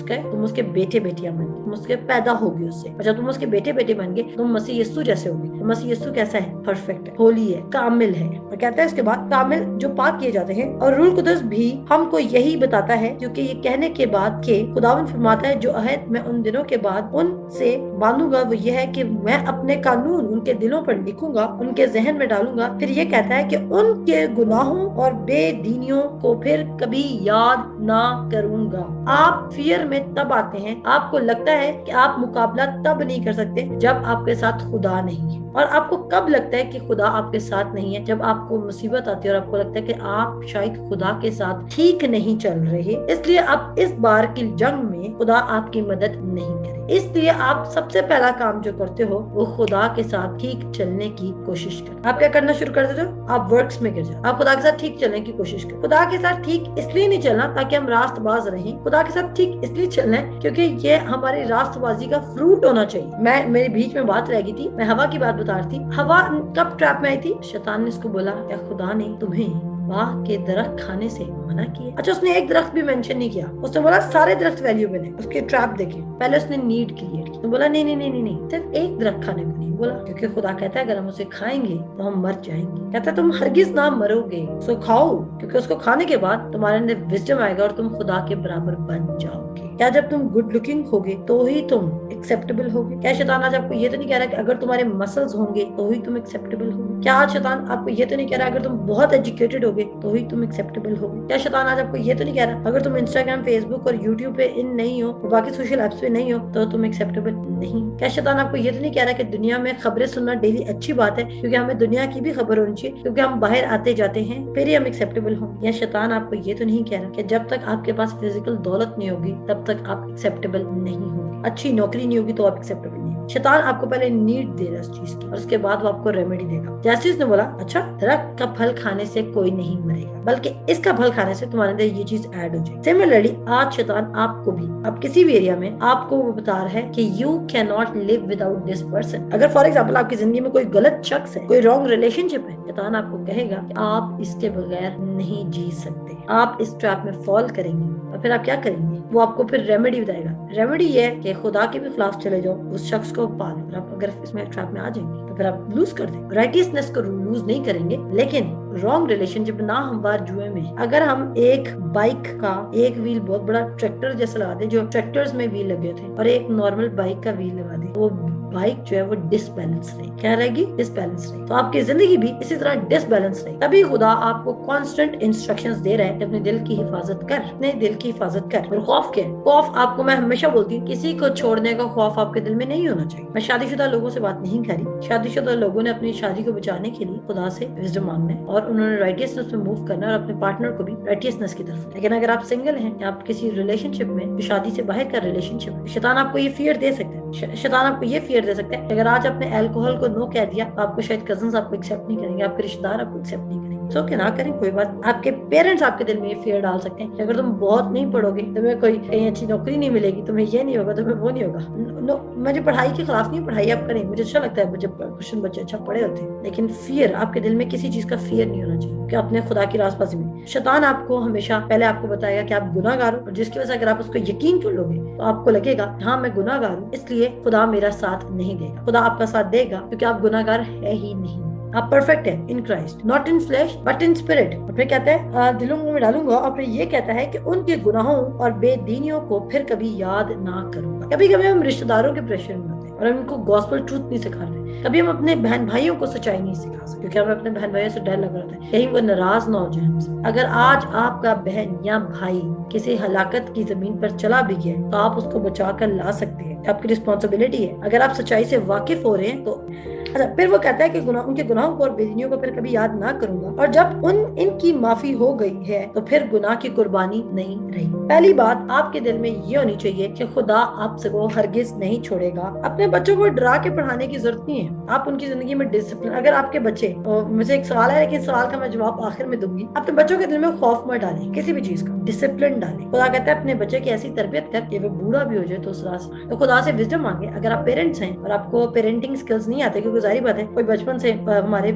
اس کے بیٹے بیٹیاں بن گے، تم اس کے پیدا ہوگی اس سے. اور جب تم اس کے بیٹے بیٹے بن گے تم مسیح یسوع جیسے ہوگی. تو مسیح یسوع کیسا ہے؟ پرفیکٹ ہے، ہولی ہے، کامل ہے. اور کہتا ہے اس کے بعد کامل جو پاک کیے جاتے ہیں. اور روح القدس بھی ہم کو یہی بتاتا ہے کیونکہ یہ کہنے کے بعد کہ خداوند فرماتا ہے جو عہد میں ان دنوں کے بعد ان سے باندھوں گا وہ یہ ہے کہ میں اپنے قانون ان کے دلوں پر لکھوں گا، ان کے ذہن میں ڈالوں گا. پھر یہ کہتا ہے کہ ان کے گناہوں اور بے دینیوں کو پھر کبھی یاد نہ کروں گا. آپ فیئر میں تب آتے ہیں، آپ کو لگتا ہے کہ آپ مقابلہ تب نہیں کر سکتے جب آپ کے ساتھ خدا نہیں ہے. اور آپ کو کب لگتا ہے کہ خدا آپ کے ساتھ نہیں ہے؟ جب آپ کو مصیبت آتی ہے اور آپ کو لگتا ہے کہ آپ شاید خدا کے ساتھ ٹھیک نہیں چل رہے، اس لیے آپ اس بار کی جنگ میں خدا آپ کی مدد نہیں کرے. اس لیے آپ سب سے پہلا کام جو کرتے ہو وہ خدا کے ساتھ ٹھیک چلنے کی کوشش کریں. آپ کیا کرنا شروع کر دیتے ہو؟ آپ ورکس میں گر جاتے. آپ خدا کے ساتھ ٹھیک چلنے کی کوشش کریں. خدا کے ساتھ ٹھیک اس لیے نہیں چلنا تاکہ ہم راست باز رہیں. خدا کے ساتھ ٹھیک اس لیے چلنا ہے کیونکہ یہ ہماری راست بازی کا فروٹ ہونا چاہیے. میرے بیچ میں بات رہ گئی تھی، میں ہوا کی بات بتا رہی تھی. ہوا کب ٹریپ میں آئی تھی؟ شیطان نے اس کو بولا کہ خدا نے تمہیں باغ کے درخت کھانے سے منع کیا. اچھا اس نے ایک درخت بھی مینشن نہیں کیا، اس نے بولا سارے درخت ویلیوبل ہیں. اس کے ٹریپ دیکھیں، پہلے اس نے نیڈ کریٹ کی، بولا نہیں نہیں نہیں نہیں صرف ایک درخت کھانے کو نہیں بولا کیونکہ خدا کہتا ہے اگر ہم اسے کھائیں گے تو ہم مر جائیں گے. کہتا ہے تم ہرگز نہ مرو گے، سو کھاؤ کیونکہ اس کو کھانے کے بعد تمہارے اندر وزڈم آئے گا اور تم خدا کے برابر بن جاؤ گے. کیا جب تم گڈ لکنگ ہوگے تو ہی تم ایکسیپٹیبل ہوگے؟ کیا شیطان آج آپ کو یہ تو نہیں کہہ رہا کہ اگر تمہارے مسلز ہوں گے تو ہی تم ایکسیپٹیبل ہوگے؟ کیا آج شیطان آپ کو یہ تو نہیں کہہ رہا اگر تم بہت ایجوکیٹڈ ہوگے تو ہی تم ایکسیپٹیبل ہوگے؟ کیا شیطان آج آپ کو یہ تو نہیں کہہ رہا اگر تم انسٹاگرام، فیس بک اور یوٹیوب پہ ان نہیں ہو اور باقی سوشل ایپس پہ نہیں ہو تو تم ایکسیپٹیبل نہیں؟ کیا شیطان آپ کو یہ تو نہیں کہہ رہا کہ دنیا میں خبریں سننا ڈیلی اچھی بات ہے کیونکہ ہمیں دنیا کی بھی خبر ہونی چاہیے کیونکہ ہم باہر آتے جاتے ہیں پھر ہی ہم ایکسیپٹیبل ہوں؟ یا شیطان آپ کو یہ تو نہیں کہہ رہا کہ جب تک آپ کے پاس فزیکل دولت نہیں ہوگی تب تک آپ ایکسیپٹیبل نہیں ہوگی، اچھی نوکری نہیں ہوگی تو آپ ایکسیپٹیبل نہیں؟ شیطان آپ کو پہلے نیڈ دے رہا اس چیز کی اور اس کے بعد وہ آپ کو ریمیڈی دے گا. جیسے اس نے بولا اچھا درخت کا پھل کھانے سے کوئی نہیں مرے گا بلکہ اس کا پھل کھانے سے تمہارے اندر یہ چیز ایڈ ہو جائے. سملرلی آج شیطان آپ کو بھی اب کسی بھی ایریا میں آپ کو وہ بتا رہا ہے کہ you can not live without this person. اگر فار ایگزامپل آپ کی زندگی میں کوئی غلط شخص ہے، کوئی رانگ ریلیشن شپ ہے، شیطان آپ کو کہے گا کہ آپ اس کے بغیر نہیں جی سکتے، آپ اس ٹریپ میں فال کریں گے. اور پھر آپ کیا کریں گے؟ وہ آپ کو پھر ریمیڈی بتائے گا. ریمیڈی یہ ہے کہ خدا کے بھی خلاف چلے جاؤ، اس شخص کو پالو. آپ اگر اس میں ٹریپ میں آ جائیں گے تو پھر آپ لوز کر دیں. رائٹیسنس کو لوز نہیں کریں گے لیکن رانگ ریلیشن شپ نہ ہموار جوئے میں اگر ہم ایک بائک کا ایک ویل بہت بڑا ٹریکٹر جیسا لگا دیں جو ٹریکٹرز میں ویل لگے تھے اور ایک نارمل بائک کا ویل لگا دیں، وہ بائک جو ہے وہ ڈس بیلنس رہے. کیا رہے گی؟ ڈس بیلنس رہے. تو آپ کی زندگی بھی اسی طرح ڈس بیلنس رہے. تبھی خدا آپ کو کانسٹنٹ انسٹرکشنز دے رہا ہے کہ اپنے دل کی حفاظت کر، اپنے دل کی حفاظت کر. اور خوف کیا ہے؟ خوف آپ کو میں ہمیشہ بولتی ہوں کسی کو چھوڑنے کا خوف آپ کے دل میں نہیں ہونا چاہیے. میں شادی شدہ لوگوں سے بات نہیں کر رہی. شادی شدہ لوگوں نے اپنی شادی کو بچانے کے لیے خدا سے وزڈم مانگنا ہے اور انہوں نے رائٹیسنس میں موو کرنا ہے اور اپنے پارٹنر کو بھی رائٹیسنس کی طرف. لیکن اگر آپ سنگل ہیں یا آپ کسی ریلیشن شپ میں جو شادی سے باہر کا ریلیشن شپ، شیطان آپ کو یہ فیئر دے سکتا ہے. شیطان آپ کو یہ فیئر دے سکتا ہے کہ اگر آج آپ نے الکوہل کو نو کہہ دیا تو آپ کو شاید کزنز آپ کو ایکسیپٹ نہیں کریں گے، آپ کے رشتہ دار آپ کو ایکسیپٹ نہیں کریں گے. सो कि ना करें, कोई बात। आपके पेरेंट्स आपके दिल में ये फियर डाल सकते हैं कि अगर तुम बहुत नहीं पढ़ोगे तुम्हें कोई कहीं अच्छी नौकरी नहीं मिलेगी, तुम्हें ये नहीं होगा, तुम्हें वो नहीं होगा। मुझे पढ़ाई के खिलाफ नहीं, पढ़ाई आप करें, मुझे अच्छा लगता है जब क्वेश्चन बच्चे अच्छा पढ़े होते हैं, लेकिन फियर, आपके दिल में किसी चीज का फियर नहीं होना चाहिए कि अपने खुदा की रास्ते में। शैतान आपको हमेशा पहले आपको बताएगा कि आप गुनाहगार हो, और जिसकी वजह से अगर आप उसको यकीन कर लोगे तो आपको लगेगा हाँ मैं गुनाहगार हूँ, इसलिए खुदा मेरा साथ नहीं देगा। खुदा आपका साथ देगा क्योंकि आप गुनाहगार है ही नहीं, आप परफेक्ट है in Christ, not in flesh but in spirit. और फिर कहता है दिलों में डालूंगा, और फिर ये कहता है कि उनके गुनाहों और बेदीनियों को फिर कभी याद ना करूंगा। कभी कभी हम रिश्तेदारों के प्रेशर में होते हैं और हम इनको गॉस्पेल ट्रूथ नहीं सिखा रहे, कभी हम अपने बहन भाइयों को सच्चाई नहीं सिखा सकते क्योंकि हमें अपने बहन भाइयों से डर लग रहा था कहीं वो नाराज ना हो जाए हमसे। अगर आज आपका बहन या भाई किसी हलाकत की जमीन पर चला भी गया तो आप उसको बचा कर ला सकते हैं, आपकी रिस्पॉन्सिबिलिटी है अगर आप सच्चाई से वाकिफ हो रहे हैं तो। अच्छा, फिर वो कहता है कि उनके गुनाहों को और बेदीनियों को फिर कभी याद ना करूंगा, और जब इनकी माफी हो गई है तो फिर गुनाह की कुर्बानी नहीं रही। पहली बात आपके दिल में ये होनी चाहिए कि खुदा आपसे को हरगिज नहीं छोड़ेगा। अपने बच्चों को डरा के पढ़ाने की जरूरत नहीं है, आप उनकी जिंदगी में डिसिप्लिन, अगर आपके बच्चे, मुझे एक सवाल है लेकिन सवाल का मैं जवाब आखिर में दूंगी, अपने बच्चों के दिल में खौफ मत डालें किसी भी चीज का, डिसिप्लिन डालें। खुदा कहता है अपने बच्चे की ऐसी तरबियत कर कि वो बूढ़ा भी हो जाए तो उस रास्ते, तो खुदा से विजडम मांगे। अगर आप पेरेंट्स हैं और आपको पेरेंटिंग स्किल्स नहीं आते, क्योंकि जाहिर बात है कोई बचपन से हमारे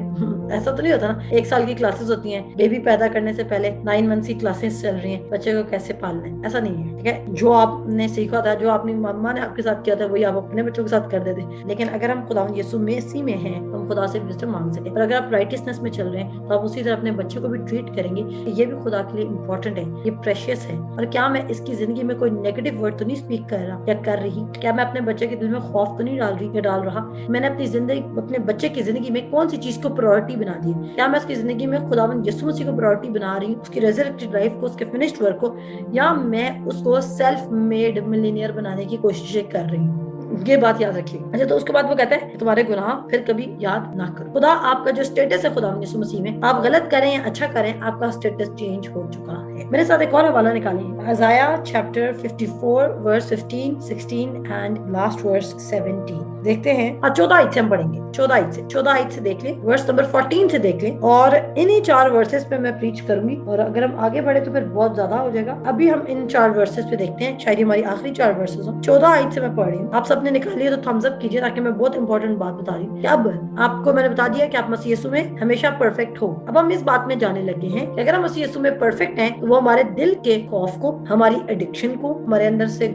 ऐसा तो नहीं होता ना, 1 साल की क्लासेस होती हैं, बेबी पैदा करने से पहले 9 मंथ्स की क्लासेस चल रही हैं, बच्चे को कैसे पालना है, ऐसा नहीं है। ठीक है, जो आपने सीखा था, जो आपने मम्मा ने आपके साथ किया था, वही आप अपने बच्चों के साथ कर देते। लेकिन अगर हम खुदा यीशु मसीह में हैं तो हम खुदा से विजडम मांग सके, और अगर आप राइटियसनेस में चल रहे हैं तो आप उसी तरह अपने बच्चे को भी ट्रीट करेंगे। ये भी खुदा के लिए इंपॉर्टेंट है, ये प्रेशियस है। और क्या मैं इसकी जिंदगी में कोई नेगेटिव वर्ड तो नहीं स्पीक कर रहा या कर रही, क्या मैं अपने बच्चे के दिल में खौफ तो नहीं डाल रही या डाल रहा। मैंने अपनी जिंदगी, अपने बच्चे की जिंदगी में कौन सी चीज को प्रायोरिटी बना दी, क्या मैं उसकी जिंदगी में खुदावंद यीशु मसीह को प्रायोरिटी बना रही हूँ, उसकी रेजरेक्टेड लाइफ को, उसके फिनिश्ड वर्क को, या मैं उसको सेल्फ मेड मिलियनियर बनाने की कोशिशें कर रही हूँ। ये बात याद रखिए। अच्छा, तो उसके बाद वो कहता है तुम्हारे गुनाह फिर कभी याद ना करो। खुदा आपका जो स्टेटस है खुदा यीशु मसीह में, आप गलत करें या अच्छा करें, आपका स्टेटस चेंज हो चुका है। मेरे साथ एक और हवाला निकालिए, Isaiah chapter 54 verse 15, 16 and last verse 17 देखते हैं। 14 आयत से हम पढ़ेंगे, 14 आयत से देख लें, वर्स नंबर 14 से देख लें, और इन्हीं 4 वर्सेस पे मैं प्रीच करूंगी। और अगर हम आगे बढ़े तो फिर बहुत ज्यादा हो जाएगा। अभी हम इन 4 वर्सेस पे देखते हैं, शायद हमारी आखिरी 4 वर्सेस हो। 14 आयत से मैं पढ़ रही हूँ, आप सबने निकाल लिया तो थम्स अप कीजिए, ताकि मैं बहुत इंपॉर्टेंट बात बता रही हूँ। अब आपको मैंने बता दिया कि आप मसीह यीशु में हमेशा परफेक्ट हो। अब हम इस बात में जाने लगे हैं कि अगर हम मसीह यीशु में परफेक्ट हैं तो वो हमारे दिल के खौफ को, हमारी एडिक्शन को, हमारे अंदर से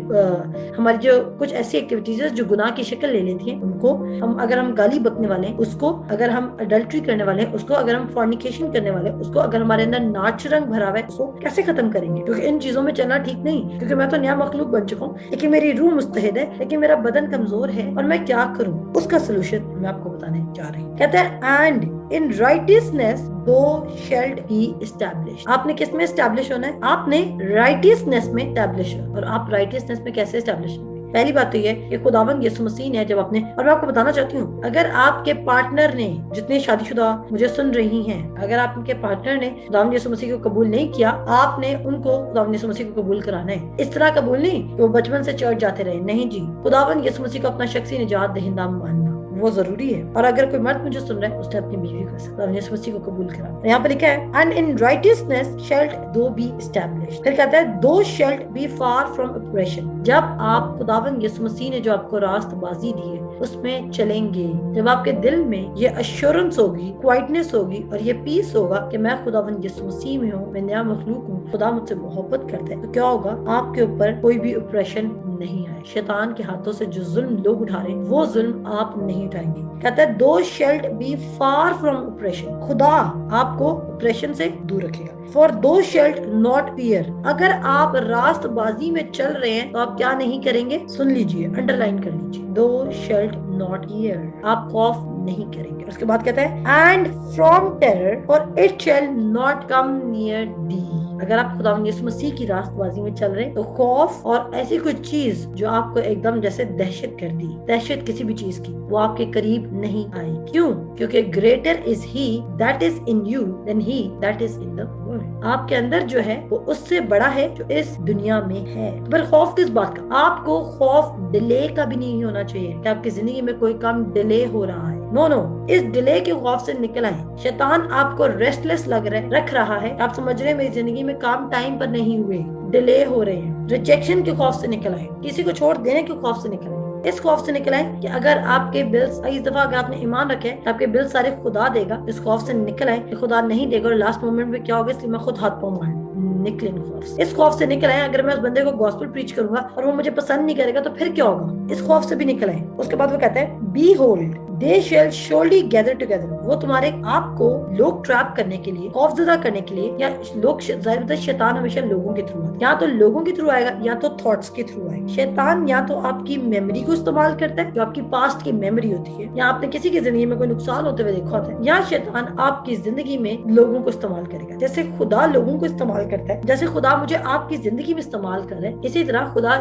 हमारी जो कुछ ऐसी एक्टिविटीज है जो गुनाह की शक्ल ले लेती हैं, उनको हम, अगर हम गाली बकने वाले हैं उसको, अगर हम अडल्ट्री करने वाले हैं उसको, अगर हम फॉर्निकेशन करने वाले हैं उसको, अगर हमारे अंदर नाच रंग भरा हुआ है उसको कैसे खत्म करेंगे। क्योंकि इन चीजों में चलना ठीक नहीं, क्योंकि मैं तो नया मखलूक बन चुका हूँ, लेकिन मेरी रूह मुस्तहिद है, लेकिन मेरा बदन कमजोर है, और मैं क्या करूँ, उसका सोल्यूशन मैं आपको बताने जा रही हूँ। कहता है एंड इन राइटियसनेस दो शेल्ड बी एस्टैब्लिश। आपने किस में एस्टैब्लिश होना है? आपने राइटियसनेस में एस्टैब्लिश हो। और आप राइटियसनेस में कैसे एस्टैब्लिश होंगे? पहली बात तो ये कि खुदावंद यीशु मसीह ने जब अपने, और मैं आपको बताना चाहती हूँ, अगर आपके पार्टनर ने, जितने शादीशुदा मुझे सुन रही हैं, अगर आपके पार्टनर ने खुदावंद यीशु मसीह को कबूल नहीं किया, आपने उनको खुदावंद यीशु मसीह को कबूल कराना है। इस तरह कबूल नहीं कि वो बचपन से चर्च जाते रहे, नहीं जी, खुदावंद यीशु मसीह को अपना शख्सी निजात दहिंदा मानना वो जरूरी है। और अगर कोई मर्द मुझे सुन रहा है, उसने अपनी बीवी को खुदावंद यीशु मसीह को कबूल करा। यहाँ पे लिखा है एंड इन राइटियसनेस शैल्ट दो बी एस्टैब्लिश्ड। फिर कहता है दो शैल्ट बी फार फ्रॉम ऑपरेशन। जब आप खुदावंद यीशु मसीह ने जो आपको रास्तबाजी दी है उसमें चलेंगे, जब आपके दिल में ये एश्योरेंस होगी, क्वाइटनेस होगी, और ये पीस होगा कि मैं खुदावंद यीशु मसीह में हूँ, मैं नया मखलूक हूँ, खुदा मुझसे मोहब्बत करता है, तो क्या होगा? आपके ऊपर कोई भी ऑपरेशन नहीं आए। शैतान के हाथों से जो जुल्म लोग उठा रहे हैं वो जुल्म आप नहीं उठाएंगे। कहता है thou shalt be far from oppression. खुदा आपको ऑपरेशन से दूर रखेगा। फॉर दो शेल्ट नॉट फियर। अगर आप रास्तबाजी में चल रहे हैं तो आप क्या नहीं करेंगे? सुन लीजिए, अंडरलाइन कर लीजिए, दो शेल्ट नॉट फियर, आप खौफ नहीं करेंगे। उसके बाद कहता है and from terror for it shall not come near the. अगर आप खुदावंद यीशु मसीह की रास्तबाजी में चल रहे हैं तो खौफ और ऐसी कोई चीज जो आपको एकदम जैसे दहशत कर दी, दहशत किसी भी चीज की, वो आपके करीब नहीं आएगी। क्यों? क्योंकि greater is he that is in you than he that is in the world. اور ہے, آپ کے اندر جو ہے وہ اس سے بڑا ہے جو اس دنیا میں ہے. پر خوف کس بات کا؟ آپ کو خوف ڈیلے کا بھی نہیں ہونا چاہیے کہ آپ کی زندگی میں کوئی کام ڈیلے ہو رہا ہے. نو نو, اس ڈیلے کے خوف سے نکل آئے. شیطان آپ کو ریسٹلیس رکھ رہا ہے, آپ سمجھ رہے ہیں میری زندگی میں کام ٹائم پر نہیں ہوئے, ڈیلے ہو رہے ہیں. ریجیکشن کے خوف سے نکل آئے, کسی کو چھوڑ دینے کے خوف سے نکل آئے. اس خوف سے نکل آئے کہ اگر آپ کے بلز, اس دفعہ اگر آپ نے ایمان رکھے تو آپ کے بل سارے خدا دے گا. اس خوف سے نکل آئے کہ خدا نہیں دے گا اور لاسٹ مومنٹ میں کیا ہوگا, اس لیے میں خود ہاتھ پاؤں مار نکلے. اس خوف سے نکل آئے, اگر میں اس بندے کو گاسپل پریچ کروں گا اور وہ مجھے پسند نہیں کرے گا تو پھر کیا ہوگا, اس خوف سے بھی نکل آئے. اس کے بعد وہ کہتا ہے behold they shall surely gather together. وہ تمہارے آپ کو لوگ ٹریپ کرنے کے لیے, خوف زدہ کرنے کے لیے, یا لوگ ظاہر شیطان ہمیشہ لوگوں کے تھرو آتا ہے, یا تو لوگوں کے تھرو آئے گا یا تو تھاٹس کے تھرو آئے گا. شیطان یا تو آپ کی میموری کو استعمال کرتا ہے, جو آپ کی پاسٹ کی میموری ہوتی ہے, یا آپ نے کسی کی زندگی میں کوئی نقصان ہوتے ہوئے دیکھا ہوتا ہے, یا شیطان آپ کی زندگی میں لوگوں کو استعمال کرے گا. جیسے خدا لوگوں کو استعمال کرتا ہے, جیسے خدا مجھے آپ کی زندگی میں استعمال کر رہا ہے, اسی طرح خدا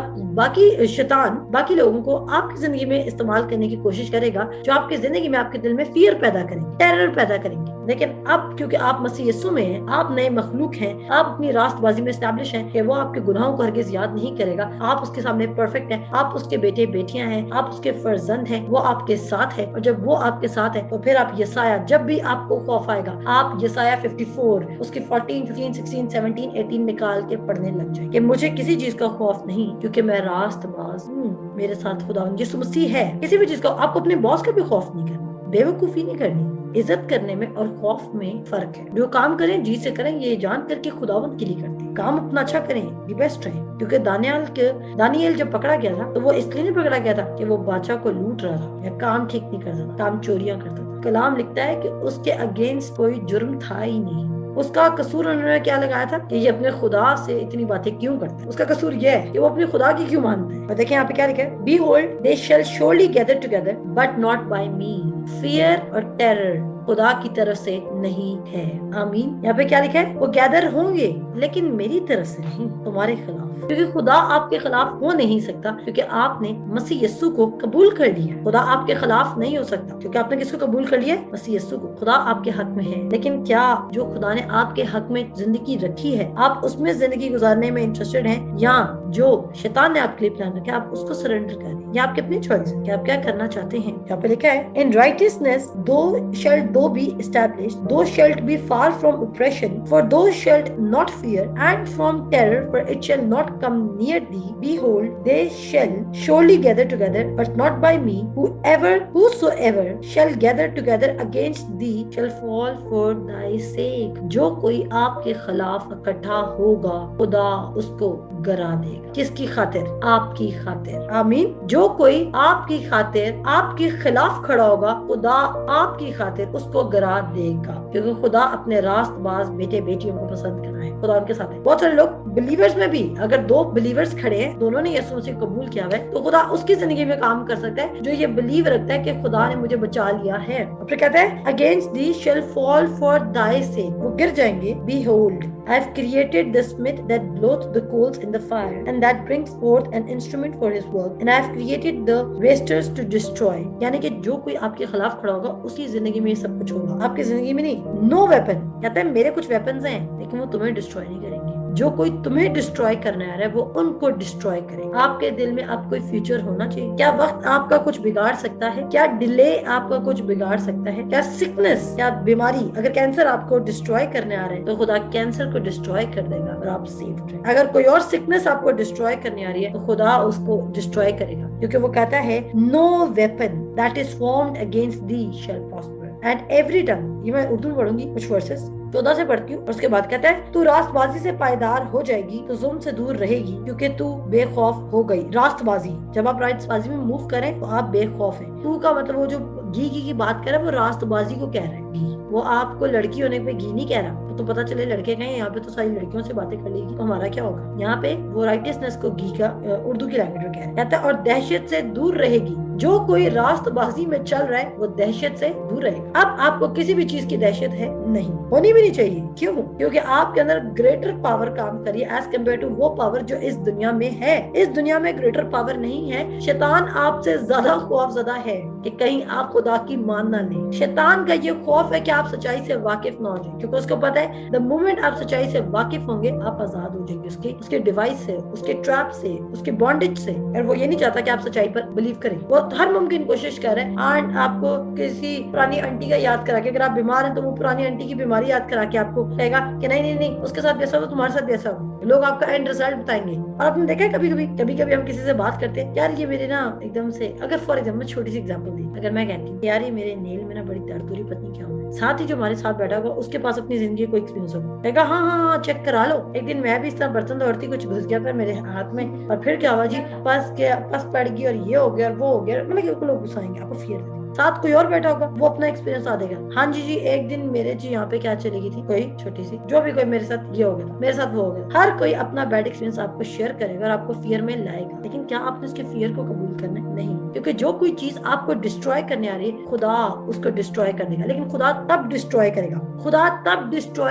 شیطان باقی لوگوں کو آپ کی زندگی میں استعمال کرنے کی کوشش کرے گا, جو آپ کی زندگی میں آپ کے دل میں فیئر پیدا کریں گے, ٹیرر پیدا کریں گے. لیکن اب کیونکہ آپ مسیح یسوع میں ہیں, آپ نئے مخلوق ہیں, آپ اپنی راست بازی میں اسٹیبلش ہیں کہ وہ آپ کے گناہوں کو ہرگز یاد نہیں کرے گا. آپ اس کے سامنے پرفیکٹ ہیں, آپ اس کے بیٹے بیٹیاں ہیں, آپ اس کے فرزند ہیں, وہ آپ کے ساتھ ہے. اور جب وہ آپ کے ساتھ ہے تو پھر آپ یسایہ, جب بھی آپ کو خوف آئے گا, آپ یسایہ 54 اس کے 14, 15, 16, 17, 18 نکال کے پڑھنے لگ جائیں کہ مجھے کسی چیز کا خوف نہیں کیونکہ میں راست باز ہوں, میرے ساتھ خدا یسوع مسیح ہے. کسی بھی چیز کا, آپ کو اپنے باس کا بھی خوف نہیں کرنا, بے وقوفی نہیں کرنی. عزت کرنے میں اور خوف میں فرق ہے. جو کام کریں جی سے کریں, یہ جان کر کے خداوند کے لیے کرتے ہیں. کام اپنا اچھا کریں, دی بیسٹ رہیں. کیونکہ دانیال جب پکڑا گیا تھا تو وہ اس لیے نہیں پکڑا گیا تھا کہ وہ بادشاہ کو لوٹ رہا تھا یا کام ٹھیک نہیں کرتا تھا, کام چوریاں کرتا تھا. کلام لکھتا ہے کہ اس کے اگینسٹ کوئی جرم تھا ہی نہیں. اس کا قصور انہوں نے کیا لگایا تھا کہ یہ اپنے خدا سے اتنی باتیں کیوں کرتا ہے. اس کا قصور یہ ہے کہ وہ اپنے خدا کی کیوں مانتا ہے. اور دیکھیں یہاں پہ کیا لکھا ہے, behold they shall surely gather together but not by me. fear اور ٹیرر خدا کی طرف سے نہیں ہے. آمین. یہاں پہ کیا لکھا ہے, وہ گیدر ہوں گے لیکن میری طرف سے نہیں, تمہارے خلاف. کیونکہ خدا آپ کے خلاف ہو نہیں سکتا کیونکہ آپ نے مسیح یسوع کو قبول کر لیا. خدا آپ کے خلاف نہیں ہو سکتا کیونکہ آپ نے کس کو قبول کر لیا, مسیح یسوع کو. خدا آپ کے حق میں ہے, لیکن کیا جو خدا نے آپ کے حق میں زندگی رکھی ہے آپ اس میں زندگی گزارنے میں انٹرسٹڈ ہیں, یا جو شیطان نے آپ کے لیے پلان رکھا آپ اس کو سرنڈر کر دیں. یہ آپ کے اپنی چوائس ہے کہ آپ کیا کرنا چاہتے ہیں. یہاں پہ لکھا ہے in righteousness thou be established, thou shalt be far from oppression, for thou shalt not fear, and from terror, for it shall not come near thee. Behold, they shall surely gather together, but not by me. Whosoever shall gather together against thee shall fall for thy sake. جو کوئی آپ کے خلاف اکٹھا ہوگا خدا اس کو گرا دے گا. کس کی خاطر؟ آپ کی خاطر. آمین. جو کوئی آپ کی خاطر آپ کے خلاف کھڑا ہوگا خدا آپ کی خاطر اس کو گرا دے گا, کیونکہ خدا اپنے راست باز بیٹے بیٹیوں کو پسند کرنا ہے. خدا ان کے ساتھ ہے. بہت سارے لوگ بلیورز میں بھی, اگر دو بلیورز کھڑے ہیں دونوں نے یسوع مسیح قبول کیا ہوا ہے تو خدا اس کی زندگی میں کام کر سکتا ہے جو یہ بلیو رکھتا ہے کہ خدا نے مجھے بچا لیا ہے. اور پھر کہتا ہے against thee shall fall for thy sake. وہ گر جائیں گے. Behold, I have created the smith that bloweth the coals in the fire, and that brings forth an instrument for his work, and I have created the wasters to destroy. یعنی کہ جو کوئی آپ کے خلاف کھڑا ہوگا اس کی زندگی میں یہ سب کچھ ہوگا, آپ کی زندگی میں نہیں. No weapon, کہتا ہے میرے کچھ ویپنز ہیں لیکن وہ تمہیں ڈسٹروائے نہیں کریں گے. جو کوئی تمہیں ڈسٹروائے کرنے آ رہا ہے وہ ان کو ڈسٹروائے کرے. آپ کے دل میں اب کوئی فیوچر ہونا چاہیے. کیا وقت آپ کا کچھ بگاڑ سکتا ہے؟ کیا ڈیلے آپ کا کچھ بگاڑ سکتا ہے؟ کیا سکنس, کیا بیماری, اگر کینسر آپ کو ڈسٹروائے کرنے آ رہے ہیں تو خدا کینسر کو ڈسٹروائے کر دے گا اور آپ سیف رہیں. اگر کوئی اور سکنس آپ کو ڈسٹروائے کرنے آ رہی ہے تو خدا اس کو ڈسٹروائے کرے گا, کیونکہ وہ کہتا ہے no weapon that is formed against thee shall prosper, and every tongue. یہ میں اردو میں پڑھوں گی کچھ ورسز 14 سے پڑھتی ہوں. اور اس کے بعد کہتا ہے تو راست بازی سے پائیدار ہو جائے گی, تو ظلم سے دور رہے گی کیونکہ تو بے خوف ہو گئی. راست بازی, جب آپ راست بازی میں موو کریں تو آپ بے خوف ہیں. تو کا مطلب وہ جو گھی کی بات کر رہا ہے وہ راست بازی کو کہہ رہا ہے. گھی وہ آپ کو لڑکی ہونے پہ گھی نہیں کہہ رہا. تو پتہ چلے لڑکے کہیں یہاں پہ تو ساری لڑکیوں سے باتیں کر لے گی تو ہمارا کیا ہوگا. یہاں پہ وہ رائٹسنس کو گھی کا اردو کی لینگویج میں کہہ رہا ہے. کہتا ہے اور دہشت سے دور رہے گی. جو کوئی راست بازی میں چل رہا ہے وہ دہشت سے دور رہے گا. اب آپ کو کسی بھی چیز کی دہشت ہے نہیں, ہونی بھی نہیں چاہیے. کیوں؟ کیونکہ آپ کے اندر گریٹر پاور کام کری ایز کمپیئر ٹو وہ پاور جو اس دنیا میں ہے. اس دنیا میں گریٹر پاور نہیں ہے. شیطان آپ سے زیادہ خوف زدہ ہے کہ کہیں آپ خدا کی مان نہ لیں. شیطان کا یہ خوف ہے کہ آپ سچائی سے واقف نہ ہو جائیں, کیونکہ اس کو پتا ہے है the moment आप सच्चाई से वाकिफ होंगे आप आजाद हो जाएंगे उसके डिवाइस से, उसके ट्रैप से, उसके बॉन्डेज से। और वो ये नहीं चाहता कि आप सच्चाई पर बिलीव करें, वो हर मुमकिन कोशिश कर रहे हैं। एंड आपको किसी पुरानी आंटी का याद करा के, अगर आप बीमार हैं तो वो पुरानी आंटी की बीमारी याद करा के आपको कहेगा कि नहीं नहीं नहीं उसके साथ जैसा हो तुम्हारे साथ जैसा हो। लोग आपका एंड रिजल्ट बताएंगे। और आपने देखा है कभी कभी हम किसी से बात करते हैं, यार ये मेरे ना एकदम से, अगर फॉर एग्जाम्पल छोटी सी एग्जाम्पल दी, अगर मैं कहती हूँ यार ये मेरे नेल में ना बड़ी दर्द हो रही, पता नहीं क्या हुआ, साथ ही जो हमारे साथ बैठा होगा उसके पास अपनी जिंदगी को एक्सपीरियंस होगा, कहेगा हाँ हाँ हाँ चेक करा लो। एक दिन मैं भी इस तरह बर्तन धोती, कुछ घुस गया था मेरे हाथ में और फिर क्या हुआ जी, पस पड़ गई और ये हो गया और वो हो गया। मतलब लोग गुस्साएंगे, आपको फियर, साथ कोई और बैठा होगा वो अपना एक्सपीरियंस आ देगा। हाँ जी एक दिन मेरे जी यहाँ पे क्या चलेगी थी, कोई छोटी सी जो भी कोई मेरे साथ ये हो गया था, मेरे साथ वो हो गया। हर कोई अपना बैड एक्सपीरियंस आपको शेयर करेगा और आपको फियर में लाएगा, लेकिन क्या आपने उसके फियर को कबूल करना है? नहीं, क्योंकि जो कोई चीज आपको डिस्ट्रॉय करने आ रही है खुदा उसको डिस्ट्रॉय कर देगा। लेकिन खुदा तब डिस्ट्रॉय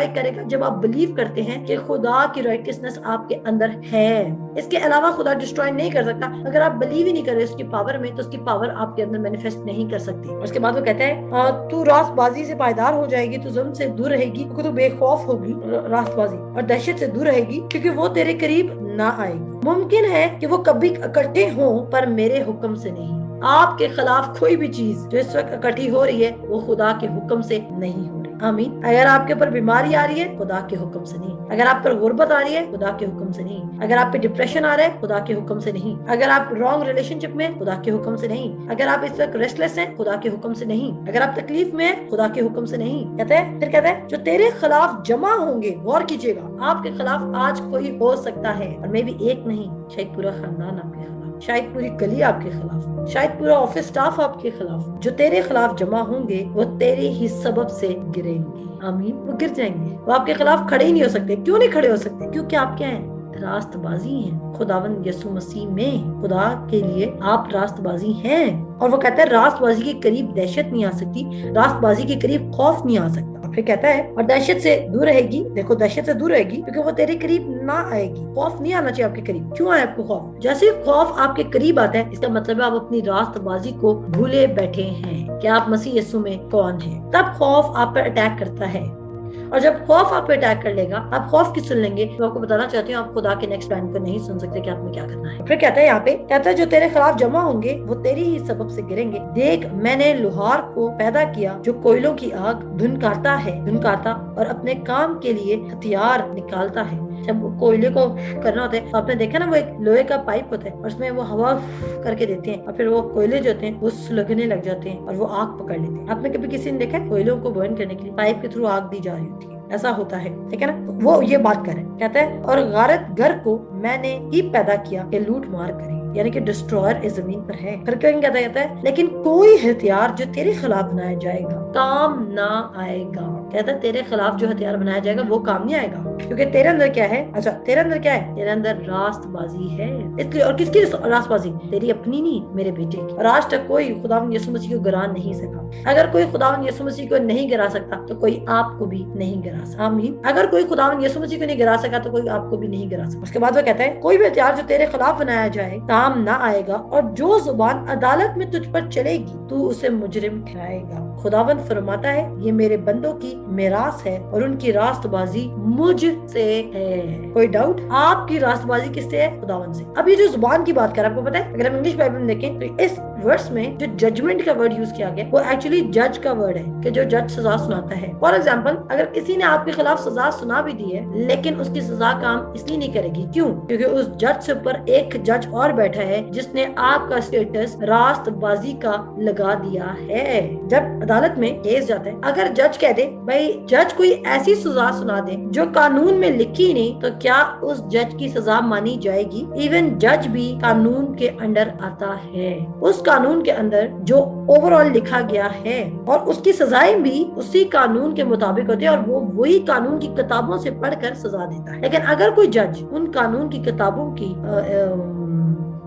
करेगा जब आप बिलीव करते हैं कि खुदा की राइटियसनेस आपके अंदर है। इसके अलावा खुदा डिस्ट्रॉय नहीं कर सकता। अगर आप बिलीव ही नहीं कर रहे उसकी पावर में, तो उसकी पावर आपके अंदर मैनिफेस्ट नहीं कर सकती। उसके बाद वो कहते हैं तू रास्तबाजी से पायदार हो जाएगी, तू जुल्म से दूर रहेगी क्योंकि तू बेखौफ होगी, रास्तबाजी और दहशत से दूर रहेगी क्योंकि वो तेरे करीब ना आएगी। मुमकिन है कि वो कभी इकट्ठे हों पर मेरे हुक्म से नहीं। आपके खिलाफ कोई भी चीज जो इस वक्त इकट्ठी हो रही है वो खुदा के हुक्म से नहीं हो रही। आमीन। अगर आपके ऊपर बीमारी आ रही है खुदा के हुक्म से नहीं, अगर आप पर गुर्बत आ रही है खुदा के हुक्म से नहीं, अगर आप पे डिप्रेशन आ रहा है खुदा के हुक्म से नहीं, अगर आप रॉन्ग रिलेशनशिप में खुदा के हुक्म से नहीं, अगर आप इस वक्त रेस्टलेस हैं खुदा के हुक्म से नहीं, अगर आप तकलीफ में हैं खुदा के हुक्म से नहीं। फिर कहते हैं जो तेरे खिलाफ जमा होंगे, गौर कीजिएगा, आपके खिलाफ आज कोई हो सकता है और मे भी एक नहीं, शायद पूरा खानदान आपके खिलाफ, शायद पूरी गली आपके खिलाफ, शायद पूरा ऑफिस स्टाफ आपके खिलाफ। जो तेरे खिलाफ जमा होंगे वो तेरे ही सबब से गिरेंगे। आमीन। वो गिर जाएंगे, वो आपके खिलाफ खड़े ही नहीं हो सकते। क्यों नहीं खड़े हो सकते? क्योंकि आप क्या हैं? रास्तबाजी हैं। खुदावंद यसु मसीह में खुदा के लिए आप रास्तबाजी हैं। और वो कहता है रास्तबाजी के करीब दहशत नहीं आ सकती, रास्तबाजी के करीब खौफ नहीं आ सकता। फिर कहता है और दहशत से दूर रहेगी। देखो दहशत से दूर रहेगी क्योंकि वो तेरे करीब ना आएगी। खौफ नहीं आना चाहिए आपके करीब। क्यों आए आपको खौफ? जैसे ही खौफ आपके करीब आता है इसका मतलब है आप अपनी रास्तबाजी को भूले बैठे हैं कि आप मसीह यसु में कौन है। तब खौफ आप पर अटैक करता है और जब खौफ आप पे अटैक कर लेगा, आप खौफ की सुन लेंगे। तो आपको बताना चाहती हूँ आप खुदा के नेक्स्ट प्लान को नहीं सुन सकते कि आपने क्या करना है। फिर कहता है यहाँ पे, कहता है जो तेरे खिलाफ जमा होंगे वो तेरी ही सबब से गिरेंगे। देख मैंने लोहार को पैदा किया जो कोयलों की आग धुनकाता और अपने काम के लिए हथियार निकालता है। जब कोयले को करना होता है तो आपने देखा ना, वो एक लोहे का पाइप होता है और उसमें वो हवा करके देते हैं और फिर वो कोयले जो होते हैं वो सुलगने लग जाते हैं और वो आग पकड़ लेते हैं। आपने कभी किसी ने देखा है कोयलों को बर्न करने के लिए पाइप के थ्रू आग दी जा रही होती है? ऐसा होता है, ठीक है ना। वो ये बात करे, कहता है और गारत घर को मैंने ही पैदा किया कि लूट मार करे, यानी कि डिस्ट्रॉयर इस जमीन पर है। फिर कहता है लेकिन कोई हथियार जो तेरे खिलाफ बनाया जाएगा काम ना आएगा। कहता है तेरे खिलाफ जो हथियार बनाया जाएगा वो काम नहीं आएगा क्योंकि तेरे अंदर क्या है? अच्छा तेरे अंदर क्या है? तेरे अंदर रास्तबाजी है। इसलिए और किसकी रास्तबाजी? तेरी अपनी नहीं, मेरे बेटे की। और आज तक कोई खुदावंद यीशु मसीह को गिरा नहीं सका। अगर कोई खुदावंद यीशु मसीह को नहीं गिरा सकता तो कोई आपको भी नहीं गिरा सकता। आमीन। अगर कोई खुदावंद यीशु मसीह को नहीं गिरा सका तो कोई आपको भी नहीं गिरा सकता। उसके बाद वो कहता है कोई भी हथियार जो तेरे खिलाफ बनाया जाए काम ना आएगा और जो जुबान अदालत में तुझ पर चलेगी तू उसे मुजरिम ठहराएगा। खुदावंद फरमाता है ये मेरे बंदों की मिरास है और उनकी रास्तबाजी मुझसे है। कोई डाउट? आपकी रास्तबाजी किससे है? खुदावंद से। अब ये जो जुबान की बात कर आपको पता है, अगर हम इंग्लिश बाइबल में देखें तो इस वर्ड्स में जो जजमेंट का वर्ड यूज किया गया वो एक्चुअली जज का वर्ड है कि जो जज सजा सुनाता है। फॉर एग्जाम्पल अगर किसी ने आपके खिलाफ सजा सुना भी दी है लेकिन उसकी सजा काम इसलिए नहीं करेगी। क्यों? क्योंकि उस जज से ऊपर एक जज और बैठा है जिसने आपका स्टेटस रास्तबाजी का लगा दिया है। जब अदालत में केस जाता है, अगर जज कह दे भाई जज कोई ऐसी सजा सुना दे जो कानून में लिखी नहीं, तो क्या उस जज की सजा मानी जाएगी? इवन जज भी कानून के अंडर आता है, उस कानून के अंदर जो ओवरऑल लिखा गया है, और उसकी सजाएं भी उसी कानून के मुताबिक होती है और वो वही कानून की किताबों से पढ़कर सजा देता है। लेकिन अगर कोई जज उन कानून की किताबों की